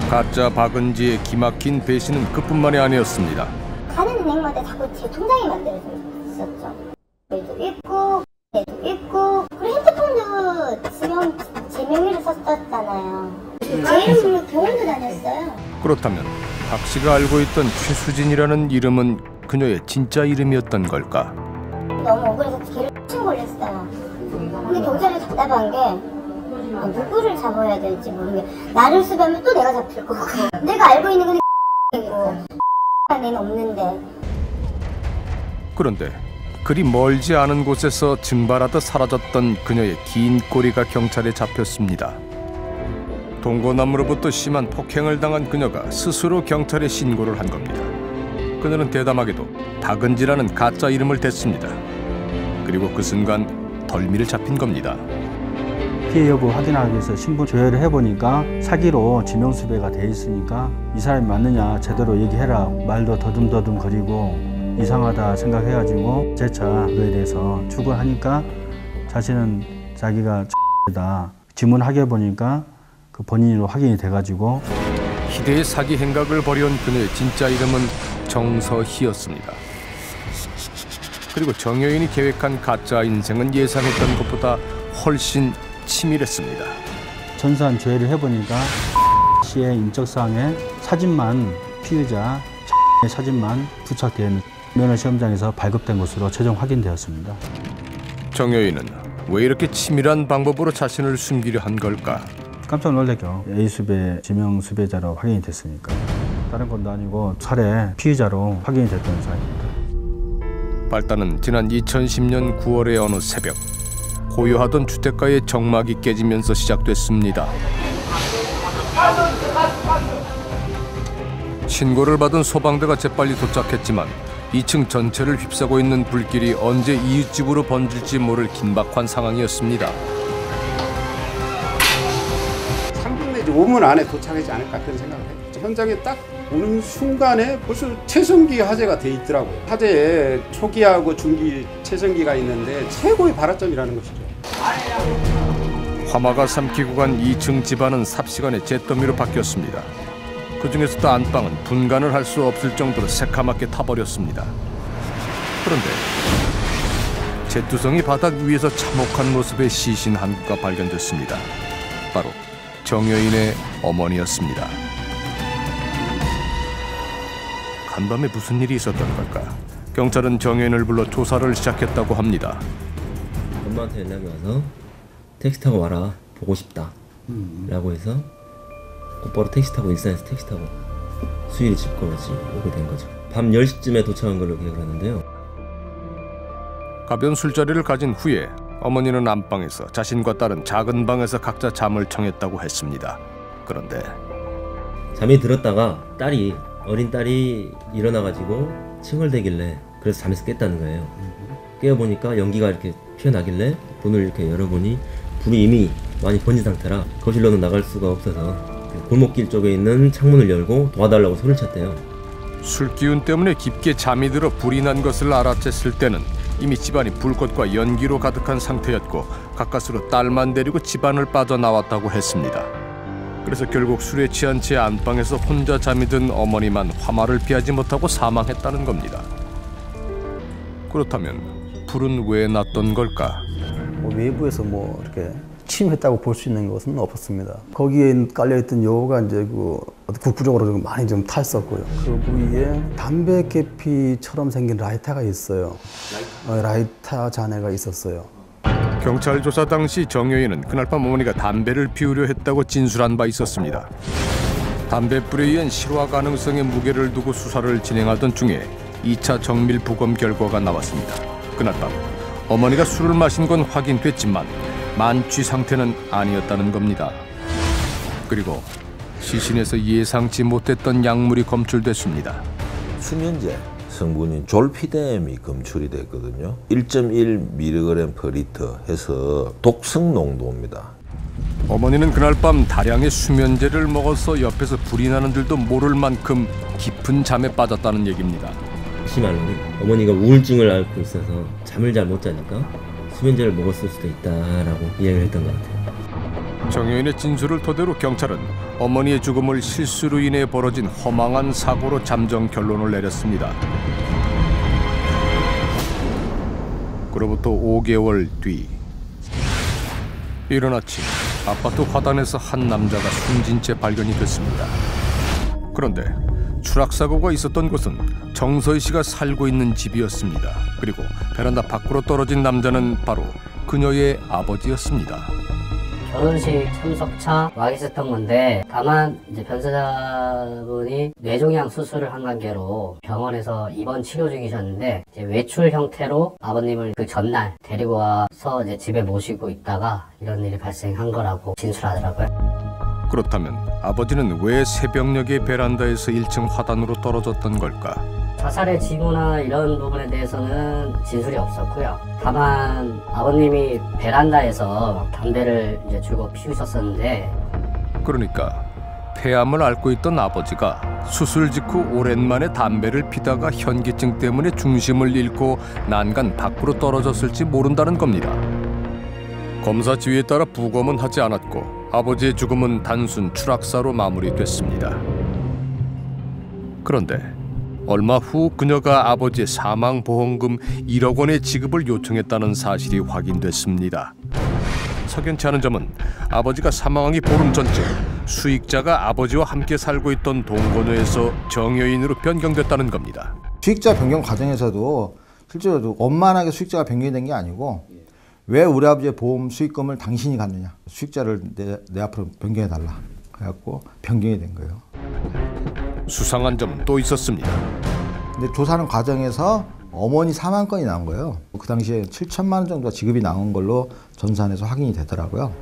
가짜 박은지의 기막힌 배신은 그뿐만이 아니었습니다. 가는 은행마다 자꾸 제 통장이 만들어져 있었죠. 얘도 있고, 얘도 있고, 그리고 핸드폰도 지금 제 명의로 썼었잖아요. 제 이름으로 병원도 다녔어요. 그렇다면 박 씨가 알고 있던 최수진이라는 이름은 그녀의 진짜 이름이었던 걸까? 너무 억울해서 걔를 친 걸렸어요. 근데 경찰이 답답한 게 누구를 잡아야 될지 모르게 나를 수배하면 또 내가 잡힐 거고 내가 알고 있는 건 이고 애는 없는데. 그런데 그리 멀지 않은 곳에서 증발하듯 사라졌던 그녀의 긴 꼬리가 경찰에 잡혔습니다. 동거남으로부터 심한 폭행을 당한 그녀가 스스로 경찰에 신고를 한 겁니다. 그녀는 대담하게도 박은지라는 가짜 이름을 댔습니다. 그리고 그 순간 덜미를 잡힌 겁니다. 피해 여부 확인하기 위해서 신분 조회를 해보니까 사기로 지명수배가 돼 있으니까 이 사람이 맞느냐 제대로 얘기해라. 말도 더듬더듬 거리고 이상하다 생각해가지고 재차 그거에 대해서 추궁하니까 자신은 자기가 다 지문하게 보니까 그 본인으로 확인이 돼가지고 희대의 사기 행각을 벌여온 그녀의 진짜 이름은 정서희였습니다. 그리고 정여인이 계획한 가짜 인생은 예상했던 것보다 훨씬 치밀했습니다. 전산 조회를 해보니까 씨의 인적사항에 사진만 피의자 의 사진만 부착되어 있는 면허 시험장에서 발급된 것으로 최종 확인되었습니다. 정여인은 왜 이렇게 치밀한 방법으로 자신을 숨기려 한 걸까? 깜짝 놀랐죠. A수배 지명 수배자로 확인이 됐으니까. 다른 건도 아니고 살해 피의자로 확인이 됐던 사람입니다. 발단은 지난 2010년 9월의 어느 새벽 고요하던 주택가의 정막이 깨지면서 시작됐습니다. 신고를 받은 소방대가 재빨리 도착했지만 2층 전체를 휩싸고 있는 불길이 언제 이웃집으로 번질지 모를 긴박한 상황이었습니다. 3분 내지 5분 안에 도착하지 않을까 그런 생각을 했죠. 현장에 딱 오는 순간에 벌써 체성기 화재가 돼 있더라고요. 화재에 초기하고 중기 체성기가 있는데 최고의 발화점이라는 것이죠. 화마가 삼키고 간 2층 집안은 삽시간에 잿더미로 바뀌었습니다. 그 중에서도 안방은 분간을 할 수 없을 정도로 새카맣게 타버렸습니다. 그런데 잿두성이 바닥 위에서 참혹한 모습의 시신 한 구가 발견됐습니다. 바로 정여인의 어머니였습니다. 간밤에 무슨 일이 있었던 걸까? 경찰은 정여인을 불러 조사를 시작했다고 합니다. 엄마한테 연락이 와서 택시 타고 와라, 보고 싶다 라고 해서 곧바로 택시 타고 일산에서 택시 타고 수일이 집까지 오게 된 거죠. 밤 10시쯤에 도착한 걸로 기억을 하는데요. 가변 술자리를 가진 후에 어머니는 안방에서 자신과 딸은 작은 방에서 각자 잠을 청했다고 했습니다. 그런데 잠이 들었다가 어린 딸이 일어나가지고 칭얼대길래 그래서 잠에서 깼다는 거예요. 깨어보니까 연기가 이렇게 피어나길래 문을 이렇게 열어보니 불이 이미 많이 번진 상태라 거실로는 나갈 수가 없어서 골목길 쪽에 있는 창문을 열고 도와달라고 소리를 쳤대요. 술 기운 때문에 깊게 잠이 들어 불이 난 것을 알아챘을 때는 이미 집안이 불꽃과 연기로 가득한 상태였고 가까스로 딸만 데리고 집안을 빠져나왔다고 했습니다. 그래서 결국 술에 취한 채 안방에서 혼자 잠이 든 어머니만 화마를 피하지 못하고 사망했다는 겁니다. 그렇다면 불은 왜 났던 걸까? 외부에서 이렇게 침했다고 볼 수 있는 것은 없었습니다. 거기에 깔려있던 요가 이제 국부적으로 좀 많이 좀 탔었고요. 그 부위에 담배 계피처럼 생긴 라이터가 있어요. 라이터 잔해가 있었어요. 경찰 조사 당시 정여인은 그날 밤 어머니가 담배를 피우려 했다고 진술한 바 있었습니다. 담배불에 의한 실화 가능성의 무게를 두고 수사를 진행하던 중에 2차 정밀 부검 결과가 나왔습니다. 그날 밤 어머니가 술을 마신 건 확인됐지만 만취 상태는 아니었다는 겁니다. 그리고 시신에서 예상치 못했던 약물이 검출됐습니다. 수면제 성분인 졸피뎀이 검출이 됐거든요. 1.1mg/L 해서 독성 농도입니다. 어머니는 그날 밤 다량의 수면제를 먹어서 옆에서 불이 나는 줄도 모를 만큼 깊은 잠에 빠졌다는 얘기입니다. 말로는 어머니가 우울증을 앓고 있어서 잠을 잘 못 자니까 수면제를 먹었을 수도 있다라고 이야기를 했던 것 같아요. 정여인의 진술을 토대로 경찰은 어머니의 죽음을 실수로 인해 벌어진 허망한 사고로 잠정 결론을 내렸습니다. 그로부터 5개월 뒤 이른 아침 아파트 화단에서 한 남자가 숨진 채 발견이 됐습니다. 그런데 추락사고가 있었던 곳은 정서희 씨가 살고 있는 집이었습니다. 그리고 베란다 밖으로 떨어진 남자는 바로 그녀의 아버지였습니다. 결혼식 참석차 와 계셨던 건데 다만 이제 변사자분이 뇌종양 수술을 한 관계로 병원에서 입원 치료 중이셨는데 이제 외출 형태로 아버님을 그 전날 데리고 와서 이제 집에 모시고 있다가 이런 일이 발생한 거라고 진술하더라고요. 그렇다면 아버지는 왜 새벽녘에 베란다에서 1층 화단으로 떨어졌던 걸까? 자살의 징후나 이런 부분에 대해서는 진술이 없었고요. 다만 아버님이 베란다에서 담배를 이제 줄곧 피우셨었는데 그러니까 폐암을 앓고 있던 아버지가 수술 직후 오랜만에 담배를 피다가 현기증 때문에 중심을 잃고 난간 밖으로 떨어졌을지 모른다는 겁니다. 검사 지휘에 따라 부검은 하지 않았고 아버지의 죽음은 단순 추락사로 마무리됐습니다. 그런데 얼마 후 그녀가 아버지의 사망보험금 1억 원의 지급을 요청했다는 사실이 확인됐습니다. 석연치 않은 점은 아버지가 사망하기 보름 전쯤 수익자가 아버지와 함께 살고 있던 동거녀에서 정여인으로 변경됐다는 겁니다. 수익자 변경 과정에서도 실제로 원만하게 수익자가 변경이 된 게 아니고 왜 우리 아버지의 보험 수익금을 당신이 갖느냐, 수익자를 내 앞으로 변경해달라 그래갖고 변경이 된 거예요. 수상한 점은 또 있었습니다. 근데 조사하는 과정에서 어머니 사망건이 나온 거예요. 그 당시에 7천만 원 정도가 지급이 나온 걸로 전산에서 확인이 되더라고요.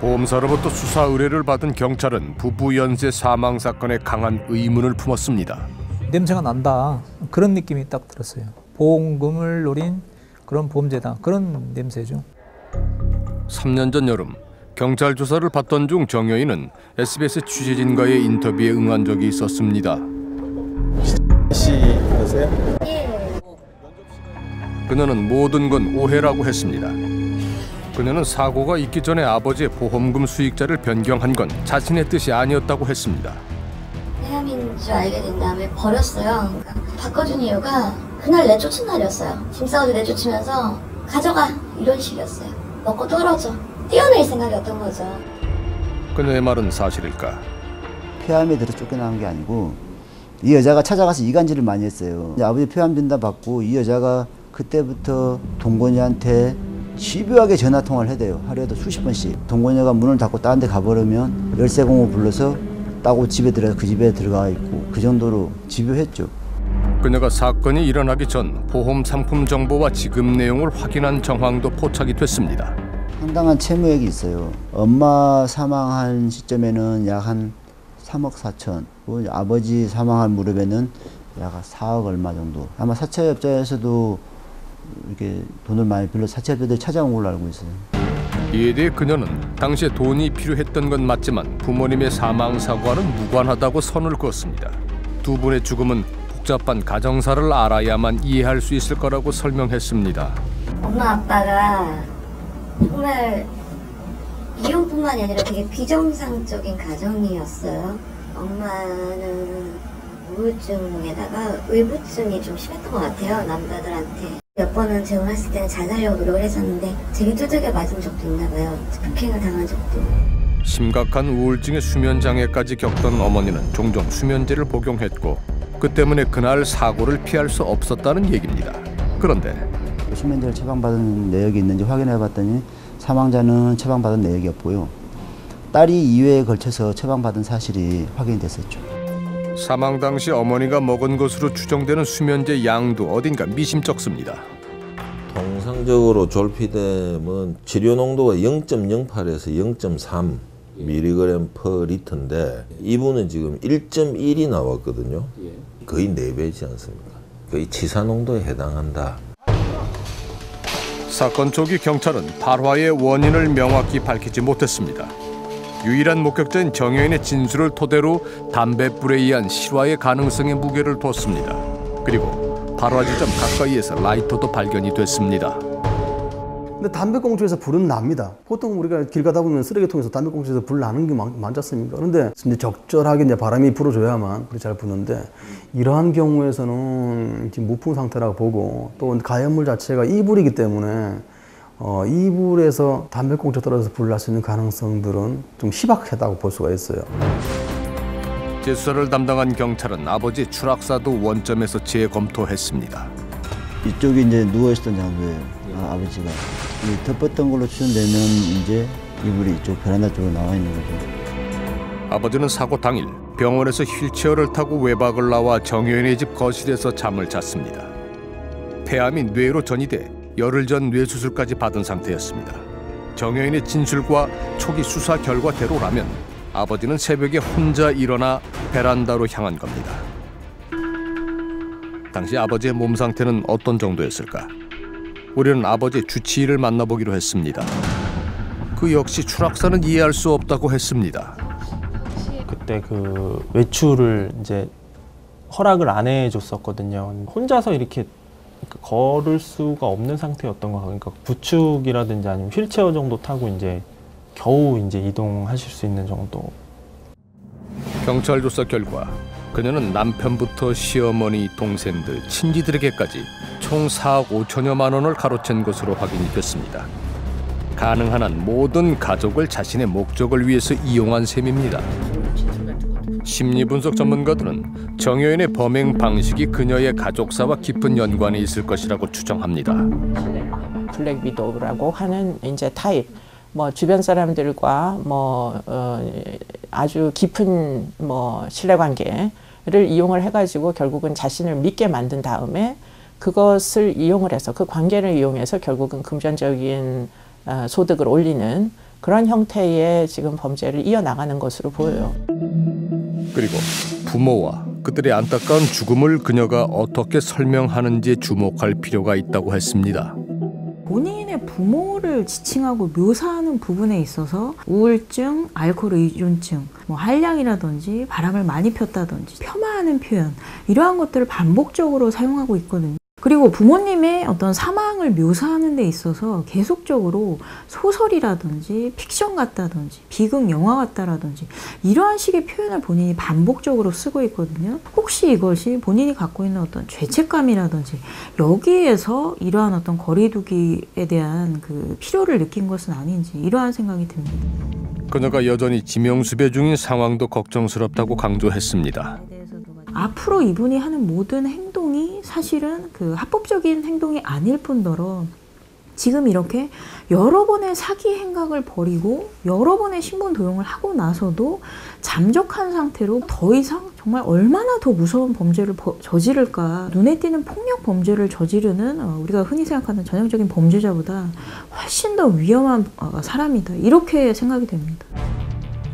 보험사로부터 수사 의뢰를 받은 경찰은 부부 연쇄 사망 사건에 강한 의문을 품었습니다. 냄새가 난다, 그런 느낌이 딱 들었어요. 보험금을 노린 그런 보험제다, 그런 냄새죠. 3년 전 여름 경찰 조사를 받던 중 정여인은 SBS 취재진과의 인터뷰에 응한 적이 있었습니다. 씨세요? 그녀는 모든 건 오해라고 했습니다. 그녀는 사고가 있기 전에 아버지의 보험금 수익자를 변경한 건 자신의 뜻이 아니었다고 했습니다. 폐암인 줄 알게 된 다음에 버렸어요. 그러니까 바꿔준 이유가 그날 내쫓은 날이었어요. 짐 싸가지고 내쫓으면서 가져가, 이런 식이었어요. 먹고 떨어져, 뛰어낼 생각이었던 거죠. 그녀의 말은 사실일까? 폐암에 들어 쫓겨나온 게 아니고 이 여자가 찾아가서 이간질을 많이 했어요. 아버지 폐암 진단 받고 이 여자가 그때부터 동건이한테 집요하게 전화 통화를 해대요. 하루에도 수십 번씩. 동건이가 문을 닫고 다른 데 가버리면 열쇠공을 불러서 따고 집에 들어가서 그 집에 들어가 있고, 그 정도로 집요했죠. 그녀가 사건이 일어나기 전 보험 상품 정보와 지급 내용을 확인한 정황도 포착이 됐습니다. 상당한 채무액이 있어요. 엄마 사망한 시점에는 약 한 3억 4천, 아버지 사망한 무렵에는 약 4억 얼마 정도. 아마 사채업자에서도 이렇게 돈을 많이 빌려 사채업자들이 찾아온 걸로 알고 있어요. 이에 대해 그녀는 당시에 돈이 필요했던 건 맞지만 부모님의 사망 사고와는 무관하다고 선을 그었습니다. 두 분의 죽음은 복잡한 가정사를 알아야만 이해할 수 있을 거라고 설명했습니다. 엄마 아빠가 정말 이혼뿐만이 아니라 되게 비정상적인 가정이었어요. 엄마는 우울증에다가 의부증이 좀 심했던 것 같아요, 남자들한테. 몇 번은 재혼했을 때는 잘 살려고 노력을 했었는데 되게 두들겨 맞은 적도 있나 봐요. 폭행을 당한 적도. 심각한 우울증에 수면장애까지 겪던 어머니는 종종 수면제를 복용했고 그 때문에 그날 사고를 피할 수 없었다는 얘기입니다. 그런데 수면제를 처방받은 내역이 있는지 확인해봤더니 사망자는 처방받은 내역이 없고요. 딸이 2회에 걸쳐서 처방받은 사실이 확인됐었죠. 사망 당시 어머니가 먹은 것으로 추정되는 수면제 양도 어딘가 미심쩍습니다. 통상적으로 졸피뎀은 치료 농도가 0.08에서 0.3 mg per 리터인데 이분은 지금 1.1이 나왔거든요. 거의 4배지 않습니까? 거의 치사 농도에 해당한다. 사건 초기 경찰은 발화의 원인을 명확히 밝히지 못했습니다. 유일한 목격자인 정여인의 진술을 토대로 담뱃불에 의한 실화의 가능성에 무게를 뒀습니다. 그리고 발화 지점 가까이에서 라이터도 발견이 됐습니다. 근데 담배꽁초에서 불은 납니다. 보통 우리가 길 가다 보면 쓰레기통에서 담배꽁초에서 불 나는 게 많지 않습니까? 그런데 이제 적절하게 이제 바람이 불어줘야만 불이 잘 붙는데 이러한 경우에서는 지금 무풍 상태라고 보고 또 가연물 자체가 이불이기 때문에 이불에서 담배꽁초 떨어져서 불 날 수 있는 가능성들은 좀 희박하다고 볼 수가 있어요. 재수사를 담당한 경찰은 아버지의 추락사도 원점에서 재검토했습니다. 이쪽이 이제 누워있었던 장소예요. 아버지가 덮었던 걸로 추정되면 이제 이불이 이쪽 베란다 쪽으로 나와 있는 거죠. 아버지는 사고 당일 병원에서 휠체어를 타고 외박을 나와 정여인의 집 거실에서 잠을 잤습니다. 폐암이 뇌로 전이돼 열흘 전 뇌수술까지 받은 상태였습니다. 정여인의 진술과 초기 수사 결과대로라면 아버지는 새벽에 혼자 일어나 베란다로 향한 겁니다. 당시 아버지의 몸 상태는 어떤 정도였을까? 우리는 아버지의 주치의를 만나보기로 했습니다. 그 역시 추락사는 이해할 수 없다고 했습니다. 그때 그 외출을 이제 허락을 안 해줬었거든요. 혼자서 이렇게 걸을 수가 없는 상태였던 거 같아요. 그러니까 부축이라든지 아니면 휠체어 정도 타고 이제 겨우 이제 이동하실 수 있는 정도. 경찰 조사 결과 그녀는 남편부터 시어머니, 동생들, 친지들에게까지 총 4억 5천여만 원을 가로챈 것으로 확인이 됐습니다. 가능한 한 모든 가족을 자신의 목적을 위해서 이용한 셈입니다. 심리분석 전문가들은 정여인의 범행 방식이 그녀의 가족사와 깊은 연관이 있을 것이라고 추정합니다. 블랙 위도우라고 하는 이제 타입, 뭐 주변 사람들과 아주 깊은 신뢰관계를 이용을 해가지고 결국은 자신을 믿게 만든 다음에 그것을 이용을 해서 그 관계를 이용해서 결국은 금전적인 소득을 올리는 그런 형태의 지금 범죄를 이어나가는 것으로 보여요. 그리고 부모와 그들의 안타까운 죽음을 그녀가 어떻게 설명하는지에 주목할 필요가 있다고 했습니다. 본인의 부모를 지칭하고 묘사하는 부분에 있어서 우울증, 알코올 의존증, 한량이라든지 바람을 많이 폈다든지 폄하하는 표현, 이러한 것들을 반복적으로 사용하고 있거든요. 그리고 부모님의 어떤 사망을 묘사하는 데 있어서 계속적으로 소설이라든지 픽션 같다든지 비극 영화 같다라든지 이러한 식의 표현을 본인이 반복적으로 쓰고 있거든요. 혹시 이것이 본인이 갖고 있는 어떤 죄책감이라든지 여기에서 이러한 어떤 거리두기에 대한 그 필요를 느낀 것은 아닌지 이러한 생각이 듭니다. 그녀가 여전히 지명수배 중인 상황도 걱정스럽다고 강조했습니다. 앞으로 이분이 하는 모든 행동이 사실은 그 합법적인 행동이 아닐 뿐더러 지금 이렇게 여러 번의 사기 행각을 벌이고 여러 번의 신분 도용을 하고 나서도 잠적한 상태로 더 이상 정말 얼마나 더 무서운 범죄를 저지를까. 눈에 띄는 폭력 범죄를 저지르는 우리가 흔히 생각하는 전형적인 범죄자보다 훨씬 더 위험한 사람이다. 이렇게 생각이 됩니다.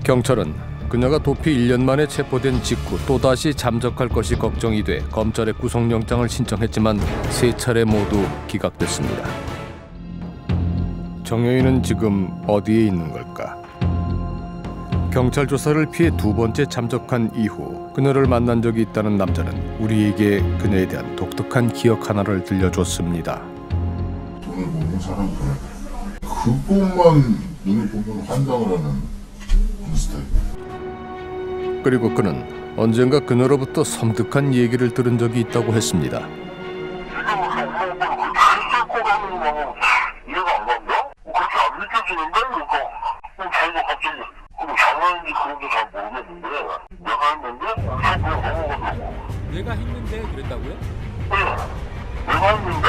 경찰은 그녀가 도피 1년 만에 체포된 직후 또다시 잠적할 것이 걱정이 돼 검찰에 구속영장을 신청했지만 3차례 모두 기각됐습니다. 정여인은 지금 어디에 있는 걸까? 경찰 조사를 피해 2번째 잠적한 이후 그녀를 만난 적이 있다는 남자는 우리에게 그녀에 대한 독특한 기억 하나를 들려줬습니다. 돈을 모는 사람들 그것만 눈에 보면 환장을 하는 그런 스타일. 그리고 그는 언젠가 그녀로부터 섬뜩한 얘기를 들은 적이 있다고 했습니다. 내가 했는데 그랬다고요? 내가 했는데?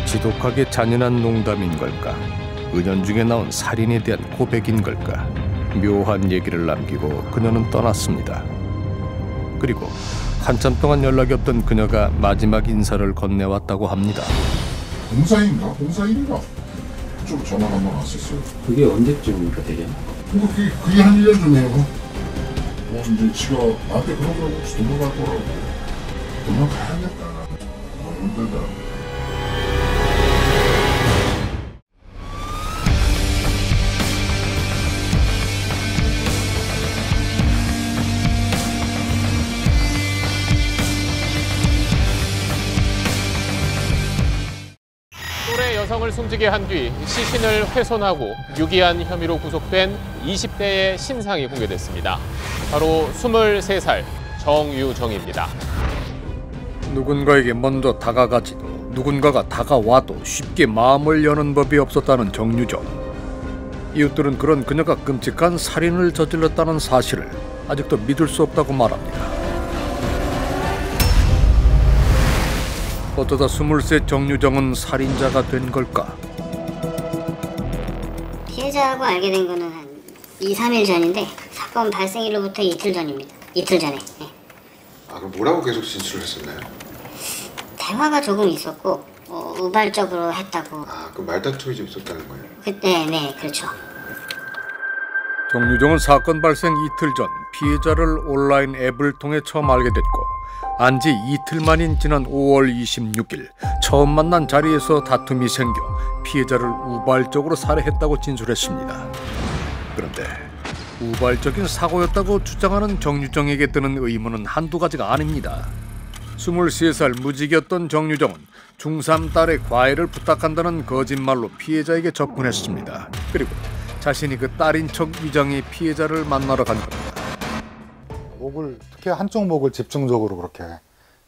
지독하게 잔인한 농담인 걸까? 은연중에 나온 살인에 대한 고백인 걸까? 묘한 얘기를 남기고 그녀는 떠났습니다. 그리고 한참 동안 연락이 없던 그녀가 마지막 인사를 건네왔다고 합니다. 봉사인가? 봉사일인가? 그쪽으로 전화가 한번 왔었어요. 그게 언제쯤입니까, 대략? 그게 한 1년 전이에요. 이제 지가 나한테 그러더라고. 도망갈 거라고. 도망가야겠다. 너무 힘들다. 또래 여성을 숨지게 한 뒤 시신을 훼손하고 유기한 혐의로 구속된 20대의 신상이 공개됐습니다. 바로 23살 정유정입니다. 누군가에게 먼저 다가가지도 누군가가 다가와도 쉽게 마음을 여는 법이 없었다는 정유정. 이웃들은 그런 그녀가 끔찍한 살인을 저질렀다는 사실을 아직도 믿을 수 없다고 말합니다. 어쩌다 23 정유정은 살인자가 된 걸까? 피해자하고 알게 된 거는 한 2, 3일 전인데 사건 발생일로부터 이틀 전입니다. 이틀 전에. 네. 아, 그럼 뭐라고 계속 진술을 했었나요? 대화가 조금 있었고 우발적으로 했다고. 아, 그럼 말다툼이 좀 있었다는 거예요? 네, 그렇죠. 정유정은 사건 발생 이틀 전 피해자를 온라인 앱을 통해 처음 알게 됐고 안지 이틀 만인 지난 5월 26일 처음 만난 자리에서 다툼이 생겨 피해자를 우발적으로 살해했다고 진술했습니다. 그런데 우발적인 사고였다고 주장하는 정유정에게 드는 의문은 한두 가지가 아닙니다. 23살 무직이었던 정유정은 중3 딸의 과외를 부탁한다는 거짓말로 피해자에게 접근했습니다. 그리고 자신이 그 딸인 척 위장해 피해자를 만나러 간 겁니다. 목을 특히 한쪽 목을 집중적으로 그렇게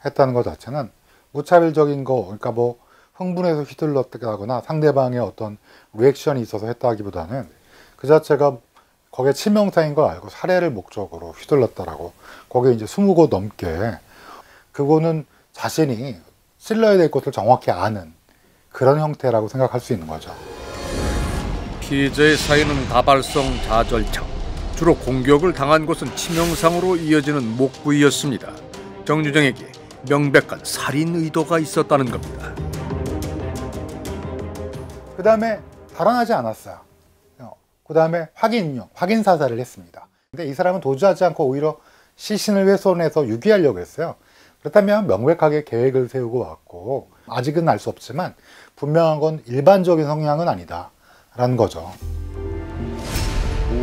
했다는 것 자체는 무차별적인 거, 그러니까 뭐 흥분해서 휘둘렀다거나 상대방의 어떤 리액션이 있어서 했다기보다는 그 자체가 거기에 치명상인 걸 알고 살해를 목적으로 휘둘렀다라고, 거기에 이제 20곳 넘게, 그거는 자신이 찔러야 될 곳을 정확히 아는 그런 형태라고 생각할 수 있는 거죠. 피해자의 사인은 다발성 자절창. 주로 공격을 당한 곳은 치명상으로 이어지는 목 부위였습니다. 정유정에게 명백한 살인 의도가 있었다는 겁니다. 그 다음에 달아나지 않았어요. 그 다음에 확인 사살을 했습니다. 근데 이 사람은 도주하지 않고 오히려 시신을 훼손해서 유기하려고 했어요. 그렇다면 명백하게 계획을 세우고 왔고, 아직은 알 수 없지만 분명한 건 일반적인 성향은 아니다라는 거죠.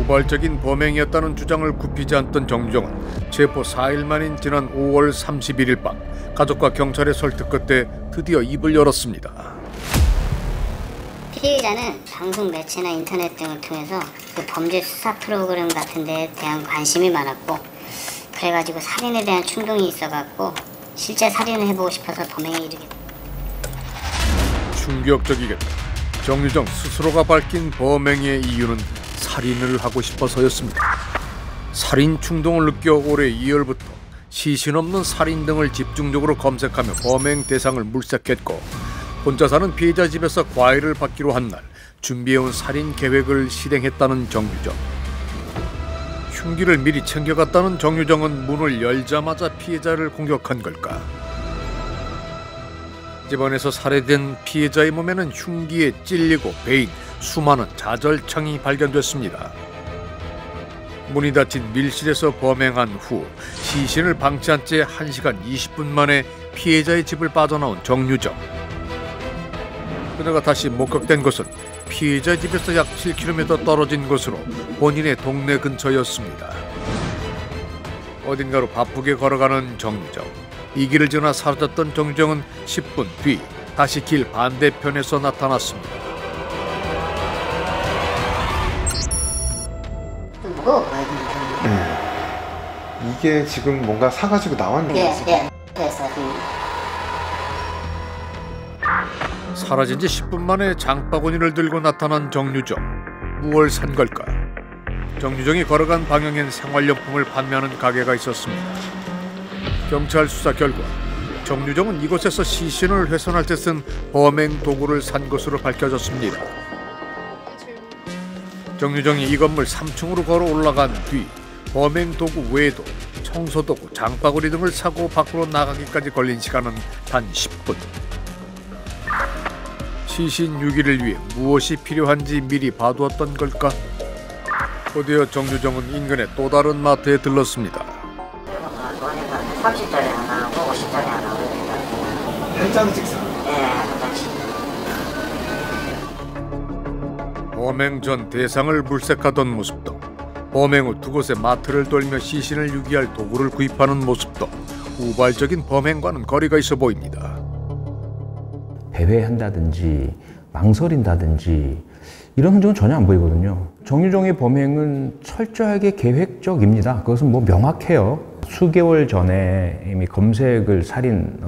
우발적인 범행이었다는 주장을 굽히지 않던 정유정은 체포 4일 만인 지난 5월 31일 밤 가족과 경찰의 설득 끝에 드디어 입을 열었습니다. 피해자는 방송 매체나 인터넷 등을 통해서 그 범죄 수사 프로그램 같은 데에 대한 관심이 많았고, 그래가지고 살인에 대한 충동이 있어갖고 실제 살인을 해보고 싶어서 범행에 이르게. 충격적이겠다. 정유정 스스로가 밝힌 범행의 이유는 살인을 하고 싶어서였습니다. 살인 충동을 느껴 올해 2월부터 시신 없는 살인 등을 집중적으로 검색하며 범행 대상을 물색했고, 혼자 사는 피해자 집에서 과일을 받기로 한 날 준비해온 살인 계획을 실행했다는 정유정. 흉기를 미리 챙겨갔다는 정유정은 문을 열자마자 피해자를 공격한 걸까? 집안에서 살해된 피해자의 몸에는 흉기에 찔리고 베인 수많은 자절창이 발견됐습니다. 문이 닫힌 밀실에서 범행한 후 시신을 방치한 채 1시간 20분 만에 피해자의 집을 빠져나온 정유정. 그녀가 다시 목격된 곳은 피해자 집에서 약 7km 떨어진 곳으로 본인의 동네 근처였습니다. 어딘가로 바쁘게 걸어가는 정유정. 이 길을 지나 사라졌던 정유정은 10분 뒤 다시 길 반대편에서 나타났습니다. 무거워. 이게 지금 뭔가 사가지고 나왔는 거죠? 네. 그래서 사라진 지 10분 만에 장바구니를 들고 나타난 정유정. 무얼 산 걸까? 정유정이 걸어간 방향엔 생활용품을 판매하는 가게가 있었습니다. 경찰 수사 결과 정유정은 이곳에서 시신을 훼손할 때 쓴 범행 도구를 산 것으로 밝혀졌습니다. 정유정이 이 건물 3층으로 걸어 올라간 뒤 범행 도구 외에도 청소도구, 장바구니 등을 사고 밖으로 나가기까지 걸린 시간은 단 10분. 시신 유기를 위해 무엇이 필요한지 미리 봐두었던 걸까? 곧이어 정유정은 인근의 또 다른 마트에 들렀습니다. 30짜리 하나, 50짜리 하나. 한 장씩 사? 네, 한 장씩. 범행 전 대상을 물색하던 모습도, 범행 후 두 곳의 마트를 돌며 시신을 유기할 도구를 구입하는 모습도 우발적인 범행과는 거리가 있어 보입니다. 배회한다든지 망설인다든지 이런 흔적은 전혀 안 보이거든요. 정유정의 범행은 철저하게 계획적입니다. 그것은 뭐 명확해요. 수개월 전에 이미 검색을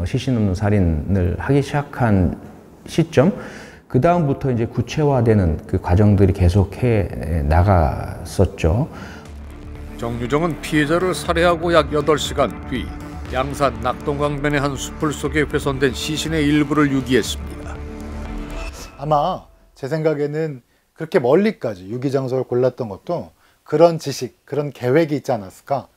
시신 없는 살인을 하기 시작한 시점, 그 다음부터 이제 구체화되는 그 과정들이 계속해 나갔었죠. 정유정은 피해자를 살해하고 약 8시간 뒤 양산 낙동강변의 한 숲을 속에 훼손된 시신의 일부를 유기했습니다. 아마 제 생각에는 그렇게 멀리까지 유기 장소를 골랐던 것도 그런 지식, 그런 계획이 있지 않았을까.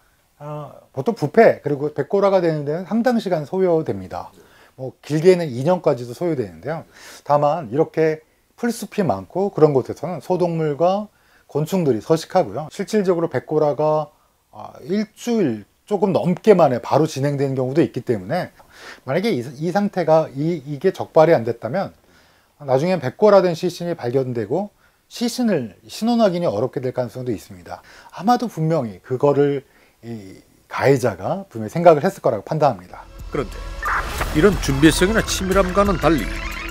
보통 부패 그리고 백고라가 되는 데는 상당 시간 소요됩니다. 뭐 길게는 2년까지도 소요되는데요. 다만 이렇게 풀숲이 많고 그런 곳에서는 소동물과 곤충들이 서식하고요. 실질적으로 백고라가 일주일 조금 넘게 만에 바로 진행되는 경우도 있기 때문에 만약에 이 상태가 이게 적발이 안 됐다면 나중에 백고라된 시신이 발견되고 시신을 신원 확인이 어렵게 될 가능성도 있습니다. 아마도 분명히 그거를 이 가해자가 분명히 생각을 했을 거라고 판단합니다. 그런데 이런 준비성이나 치밀함과는 달리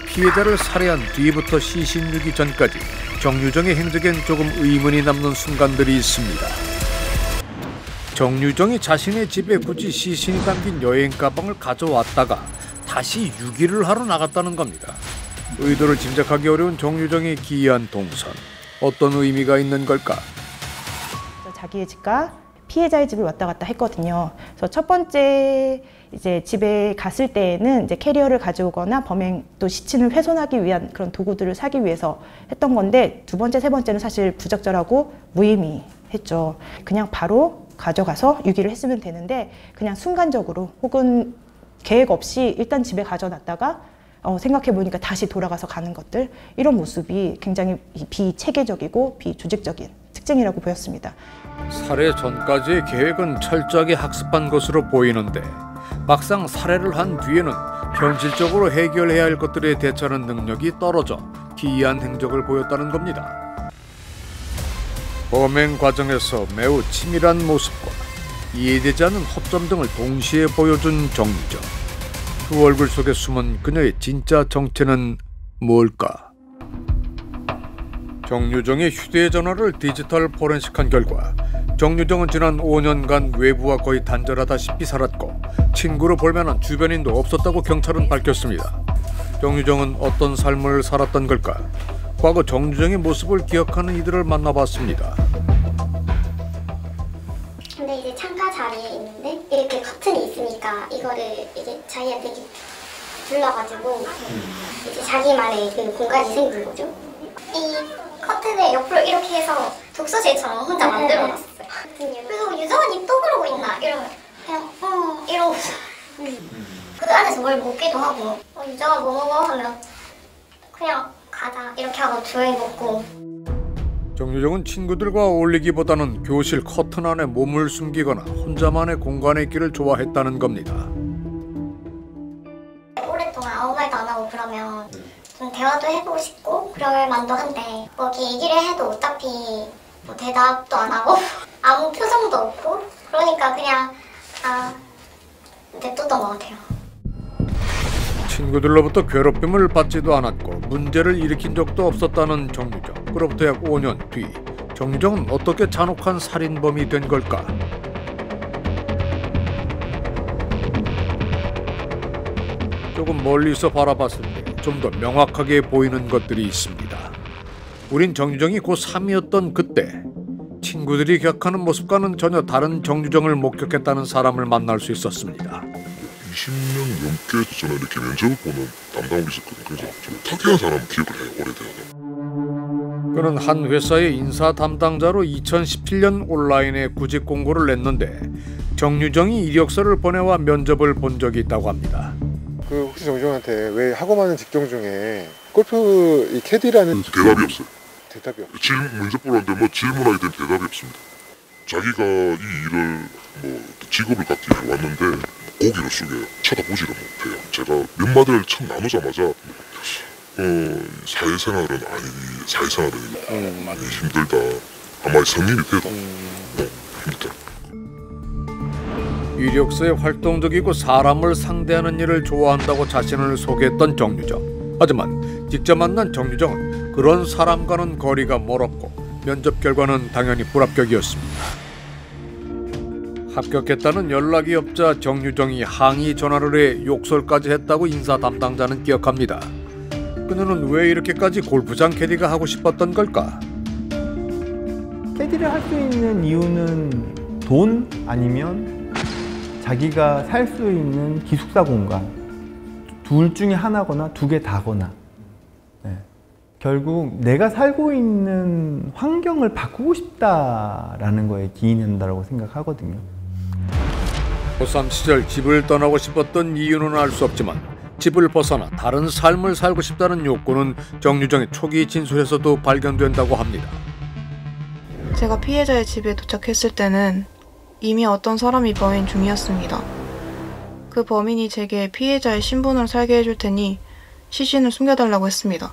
피해자를 살해한 뒤부터 시신 유기 전까지 정유정의 행적엔 조금 의문이 남는 순간들이 있습니다. 정유정이 자신의 집에 굳이 시신이 담긴 여행 가방을 가져왔다가 다시 유기를 하러 나갔다는 겁니다. 의도를 짐작하기 어려운 정유정의 기이한 동선. 어떤 의미가 있는 걸까? 자기의 집과 피해자의 집을 왔다 갔다 했거든요. 그래서 첫 번째 이제 집에 갔을 때에는 이제 캐리어를 가져오거나 범행 또 시신을 훼손하기 위한 그런 도구들을 사기 위해서 했던 건데, 두 번째, 세 번째는 사실 부적절하고 무의미했죠. 그냥 바로 가져가서 유기를 했으면 되는데 그냥 순간적으로 혹은 계획 없이 일단 집에 가져놨다가 생각해보니까 다시 돌아가서 가는 것들, 이런 모습이 굉장히 비체계적이고 비조직적인 특징이라고 보였습니다. 살해 전까지의 계획은 철저하게 학습한 것으로 보이는데 막상 살해를 한 뒤에는 현실적으로 해결해야 할 것들에 대처하는 능력이 떨어져 기이한 행적을 보였다는 겁니다. 범행 과정에서 매우 치밀한 모습과 이해되지 않는 허점 등을 동시에 보여준 정유정. 그 얼굴 속에 숨은 그녀의 진짜 정체는 뭘까? 정유정의 휴대전화를 디지털 포렌식한 결과 정유정은 지난 5년간 외부와 거의 단절하다시피 살았고 친구로 볼 만한 주변인도 없었다고 경찰은 밝혔습니다. 정유정은 어떤 삶을 살았던 걸까? 과거 정유정의 모습을 기억하는 이들을 만나봤습니다. 근데 이제 창가 자리에 있는데 이렇게 커튼이 있으니까 이거를 이제 자기한테 불러가지고 이제 자기만의 그 공간이 생긴 거죠. 이 커튼을 옆으로 이렇게 해서 독서실처럼 혼자 만들어놨어요. 그래서 유정언니 또 그러고 있나 이러면 그냥 이러고 그 안에서 뭘 먹기도 하고 유정아 뭐 먹어 하면 그냥 가자 이렇게 하고 조용히 먹고. 정유정은 친구들과 어울리기보다는 교실 커튼 안에 몸을 숨기거나 혼자만의 공간에 있기를 좋아했다는 겁니다. 오랫동안 아무 말도 안 하고 그러면 좀 대화도 해보고 싶고 그럴 만도 한데 뭐 이렇게 얘기를 해도 어차피 뭐 대답도 안 하고 아무 표정도 없고 그러니까 그냥 냅뒀던 것 같아요. 친구들로부터 괴롭힘을 받지도 않았고 문제를 일으킨 적도 없었다는 정유정. 그로부터 약 5년 뒤 정유정은 어떻게 잔혹한 살인범이 된 걸까? 조금 멀리서 바라봤을 때 좀 더 명확하게 보이는 것들이 있습니다. 우린 정유정이 고3이었던 그때 친구들이 기억하는 모습과는 전혀 다른 정유정을 목격했다는 사람을 만날 수 있었습니다. 20년 넘게 저는 이렇게 면접을 보는 담당으로 있었거든요. 그래서 좀 특이한 사람 기억을 해요, 오래돼요. 그는 한 회사의 인사 담당자로 2017년 온라인에 구직 공고를 냈는데 정유정이 이력서를 보내와 면접을 본 적이 있다고 합니다. 그 혹시 정유정한테 왜 하고 많은 직종 중에 골프 이 캐디라는 대답이 없어요. 대답이 없어요. 면접 보러 왔는데 뭐 질문하게 된 대답이 없습니다. 자기가 이 일을 뭐 직업을 갖기 위해 왔는데 고개를 숙여요. 쳐다보지를 못해요. 제가 몇 마디를 첫 나누자마자 사회생활은 많이 힘들다. 아마 성인이 돼도 힘들다. 이력서에 활동적이고 사람을 상대하는 일을 좋아한다고 자신을 소개했던 정유정. 하지만 직접 만난 정유정은 그런 사람과는 거리가 멀었고 면접 결과는 당연히 불합격이었습니다. 합격했다는 연락이 없자 정유정이 항의 전화를 해 욕설까지 했다고 인사 담당자는 기억합니다. 그녀는 왜 이렇게까지 골프장 캐디가 하고 싶었던 걸까? 캐디를 할 수 있는 이유는 돈 아니면 자기가 살 수 있는 기숙사 공간, 둘 중에 하나거나 두 개 다거나. 네. 결국 내가 살고 있는 환경을 바꾸고 싶다라는 거에 기인한다고 생각하거든요. 고3 시절 집을 떠나고 싶었던 이유는 알 수 없지만 집을 벗어나 다른 삶을 살고 싶다는 욕구는 정유정의 초기 진술에서도 발견된다고 합니다. 제가 피해자의 집에 도착했을 때는 이미 어떤 사람이 범인 중이었습니다. 그 범인이 제게 피해자의 신분을 살게 해줄 테니 시신을 숨겨달라고 했습니다.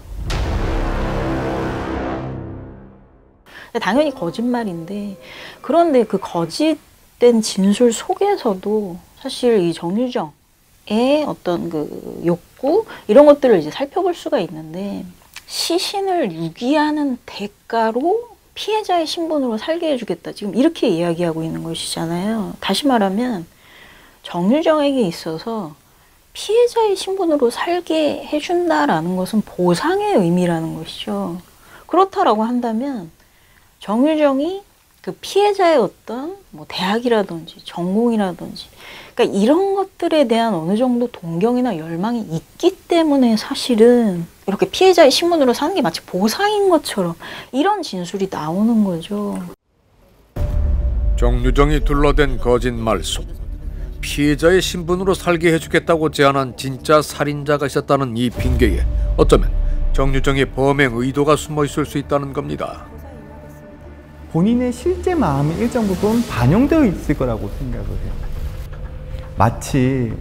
당연히 거짓말인데, 그런데 그 거짓된 진술 속에서도 사실 이 정유정의 어떤 그 욕구 이런 것들을 이제 살펴볼 수가 있는데, 시신을 유기하는 대가로 피해자의 신분으로 살게 해주겠다. 지금 이렇게 이야기하고 있는 것이잖아요. 다시 말하면 정유정에게 있어서 피해자의 신분으로 살게 해준다라는 것은 보상의 의미라는 것이죠. 그렇다라고 한다면 정유정이 그 피해자의 어떤 뭐 대학이라든지 전공이라든지 그러니까 이런 것들에 대한 어느 정도 동경이나 열망이 있기 때문에 사실은 이렇게 피해자의 신분으로 사는 게 마치 보상인 것처럼 이런 진술이 나오는 거죠. 정유정이 둘러댄 거짓말 속 피해자의 신분으로 살게 해주겠다고 제안한 진짜 살인자가 있었다는 이 핑계에 어쩌면 정유정의 범행 의도가 숨어 있을 수 있다는 겁니다. 본인의 실제 마음이 일정 부분 반영되어 있을 거라고 생각을 해요. 마치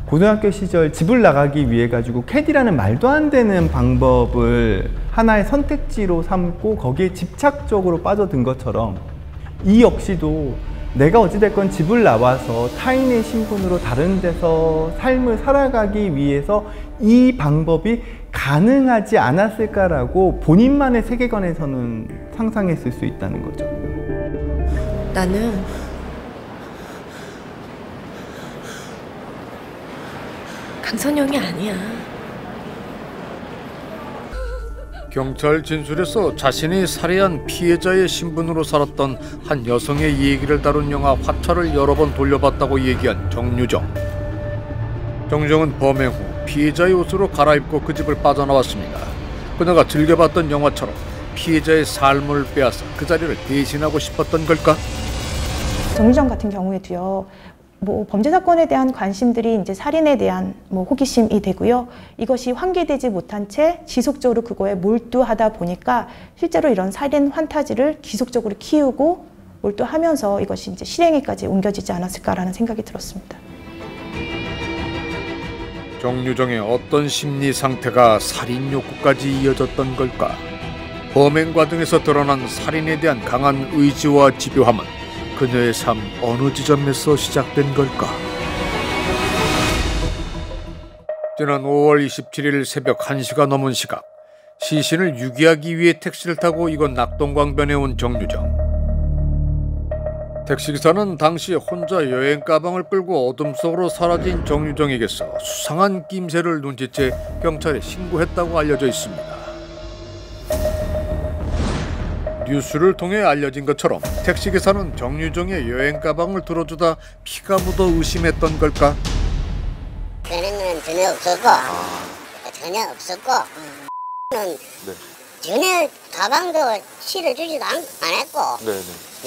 고등학교 시절 집을 나가기 위해 가지고 캐디라는 말도 안 되는 방법을 하나의 선택지로 삼고 거기에 집착적으로 빠져든 것처럼 이 역시도 내가 어찌됐건 집을 나와서 타인의 신분으로 다른 데서 삶을 살아가기 위해서 이 방법이 가능하지 않았을까라고 본인만의 세계관에서는 상상했을 수 있다는 거죠. 나는 강선영이 아니야. 경찰 진술에서 자신이 살해한 피해자의 신분으로 살았던 한 여성의 얘기를 다룬 영화 화차를 여러 번 돌려봤다고 얘기한 정유정. 정유정은 범행 후 피해자의 옷으로 갈아입고 그 집을 빠져나왔습니다. 그녀가 즐겨봤던 영화처럼 피해자의 삶을 빼앗아 그 자리를 대신하고 싶었던 걸까? 정유정 같은 경우에도요. 뭐 범죄 사건에 대한 관심들이 이제 살인에 대한 뭐 호기심이 되고요. 이것이 환기되지 못한 채 지속적으로 그거에 몰두하다 보니까 실제로 이런 살인 환타지를 지속적으로 키우고 몰두하면서 이것이 이제 실행에까지 옮겨지지 않았을까라는 생각이 들었습니다. 정유정의 어떤 심리 상태가 살인 욕구까지 이어졌던 걸까? 범행 과정에서 드러난 살인에 대한 강한 의지와 집요함은 그녀의 삶 어느 지점에서 시작된 걸까? 지난 5월 27일 새벽 1시가 넘은 시각, 시신을 유기하기 위해 택시를 타고 이곳 낙동강변에 온 정유정. 택시기사는 당시 혼자 여행 가방을 끌고 어둠 속으로 사라진 정유정에게서 수상한 낌새를 눈치채 경찰에 신고했다고 알려져 있습니다. 뉴스를 통해 알려진 것처럼 택시기사는 정유정의 여행 가방을 들어주다 피가 묻어 의심했던 걸까? 전에는 전혀 없었고 는 전혀 가방도 실어주지도 않았고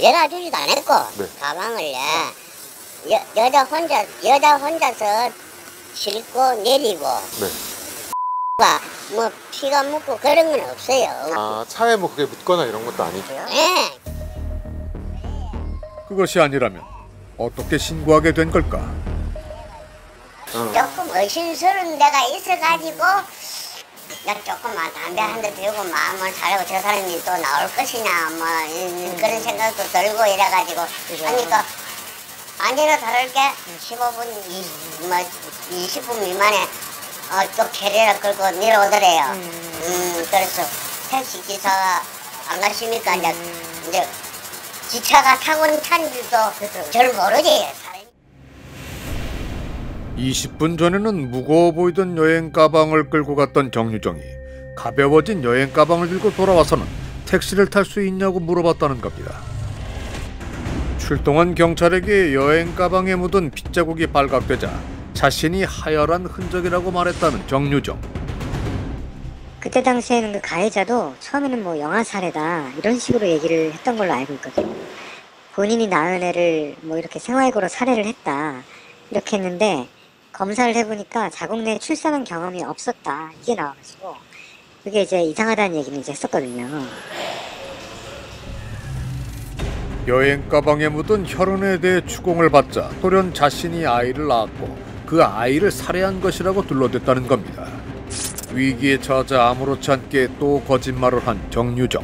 열어주지도 않았고 가방을 여자 혼자서 싣고 내리고 뭐 피가 묻고 그런 건 없어요. 아, 차에 뭐 그게 묻거나 이런 것도 아니죠? 네. 그것이 아니라면 어떻게 신고하게 된 걸까? 조금 의심스러운 데가 있어가지고 나 조금만 담배 한 대 들고 마음을 잘하고 저 사람이 또 나올 것이냐 뭐 그런 생각도 들고 이래가지고 하니까 아니라 다를게 15분 20분 미만에 또 캐리어를 끌고 내려오더래요. 그래서 택시 기사가 안 가십니까? 이제 기차가 타고는 탄지도 절 모르지. 20분 전에는 무거워 보이던 여행 가방을 끌고 갔던 정유정이 가벼워진 여행 가방을 들고 돌아와서는 택시를 탈 수 있냐고 물어봤다는 겁니다. 출동한 경찰에게 여행 가방에 묻은 핏자국이 발각되자 자신이 하열한 흔적이라고 말했다는 정유정. 그때 당시에는 그 가해자도 처음에는 뭐 영아 살해다 이런 식으로 얘기를 했던 걸로 알고 있거든요. 본인이 낳은 애를 뭐 이렇게 생활고로 살해를 했다 이렇게 했는데 검사를 해보니까 자국 내에 출산한 경험이 없었다 이게 나와가지고 그게 이제 이상하다는 얘기는 이제 했었거든요. 여행 가방에 묻은 혈흔에 대해 추궁을 받자 돌연 자신이 아이를 낳았고 그 아이를 살해한 것이라고 둘러댔다는 겁니다. 위기에 처하자 아무렇지 않게 또 거짓말을 한 정유정.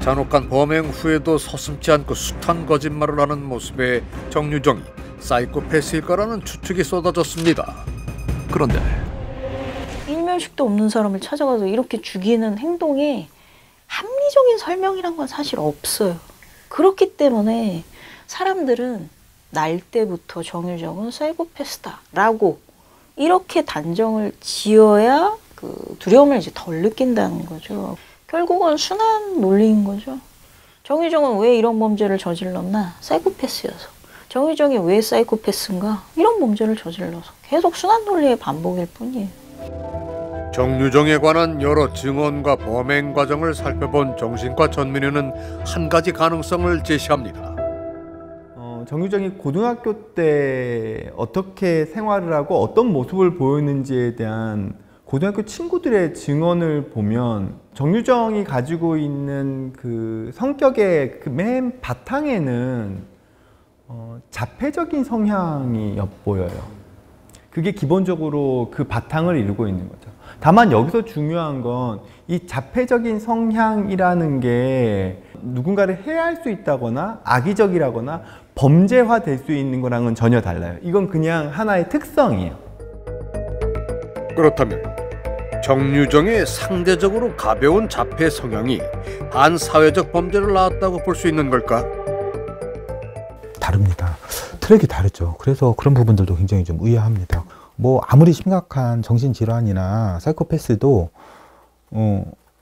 잔혹한 범행 후에도 서슴지 않고 숱한 거짓말을 하는 모습에 정유정이 사이코패스일 거라는 추측이 쏟아졌습니다. 그런데 일면식도 없는 사람을 찾아가서 이렇게 죽이는 행동에 합리적인 설명이란 건 사실 없어요. 그렇기 때문에 사람들은 날 때부터 정유정은 사이코패스다라고 이렇게 단정을 지어야 그 두려움을 이제 덜 느낀다는 거죠. 결국은 순환 논리인 거죠. 정유정은 왜 이런 범죄를 저질렀나? 사이코패스여서. 정유정이 왜 사이코패스인가? 이런 범죄를 저질러서. 계속 순환 논리의 반복일 뿐이에요. 정유정에 관한 여러 증언과 범행 과정을 살펴본 정신과 전문의는 한 가지 가능성을 제시합니다. 정유정이 고등학교 때 어떻게 생활을 하고 어떤 모습을 보였는지에 대한 고등학교 친구들의 증언을 보면 정유정이 가지고 있는 그 성격의 그 맨 바탕에는 자폐적인 성향이 엿보여요. 그게 기본적으로 그 바탕을 이루고 있는 거죠. 다만 여기서 중요한 건 이 자폐적인 성향이라는 게 누군가를 해할 수 있다거나 악의적이라거나 범죄화될 수 있는 거랑은 전혀 달라요. 이건 그냥 하나의 특성이에요. 그렇다면 정유정의 상대적으로 가벼운 자폐 성향이 반사회적 범죄를 낳았다고 볼 수 있는 걸까? 다릅니다. 트랙이 다르죠. 그래서 그런 부분들도 굉장히 좀 의아합니다. 뭐 아무리 심각한 정신질환이나 사이코패스도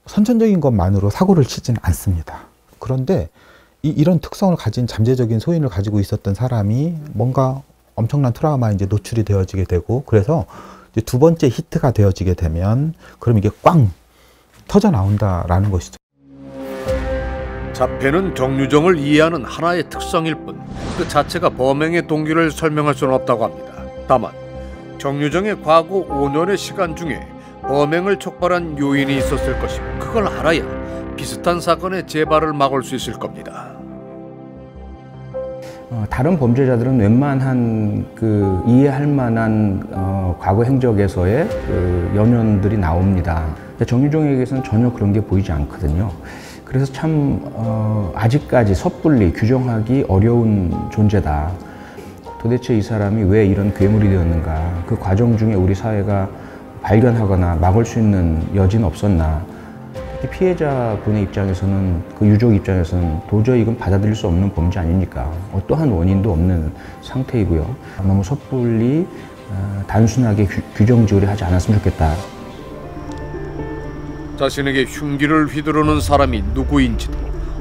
선천적인 것만으로 사고를 치지는 않습니다. 그런데 이런 특성을 가진 잠재적인 소인을 가지고 있었던 사람이 뭔가 엄청난 트라우마에 이제 노출이 되어지게 되고, 그래서 이제 두 번째 히트가 되어지게 되면 그럼 이게 꽝 터져 나온다라는 것이죠. 자폐는 정유정을 이해하는 하나의 특성일 뿐 그 자체가 범행의 동기를 설명할 수는 없다고 합니다. 다만 정유정의 과거 5년의 시간 중에 범행을 촉발한 요인이 있었을 것이고, 그걸 알아야 비슷한 사건의 재발을 막을 수 있을 겁니다. 다른 범죄자들은 웬만한 그 이해할 만한 과거 행적에서의 그 연연들이 나옵니다. 정유정에게서는 전혀 그런 게 보이지 않거든요. 그래서 참 아직까지 섣불리 규정하기 어려운 존재다. 도대체 이 사람이 왜 이런 괴물이 되었는가? 그 과정 중에 우리 사회가 발견하거나 막을 수 있는 여지는 없었나? 피해자분의 입장에서는, 그 유족 입장에서는 도저히 이건 받아들일 수 없는 범죄 아닙니까? 어떠한 원인도 없는 상태이고요. 너무 섣불리 단순하게 규정지으려 하지 않았으면 좋겠다. 자신에게 흉기를 휘두르는 사람이 누구인지도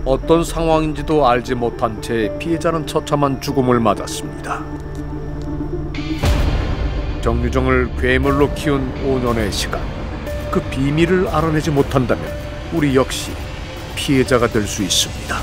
어떤 상황인지도 알지 못한 채 피해자는 처참한 죽음을 맞았습니다. 정유정을 괴물로 키운 5년의 시간, 그 비밀을 알아내지 못한다면 우리 역시 피해자가 될 수 있습니다.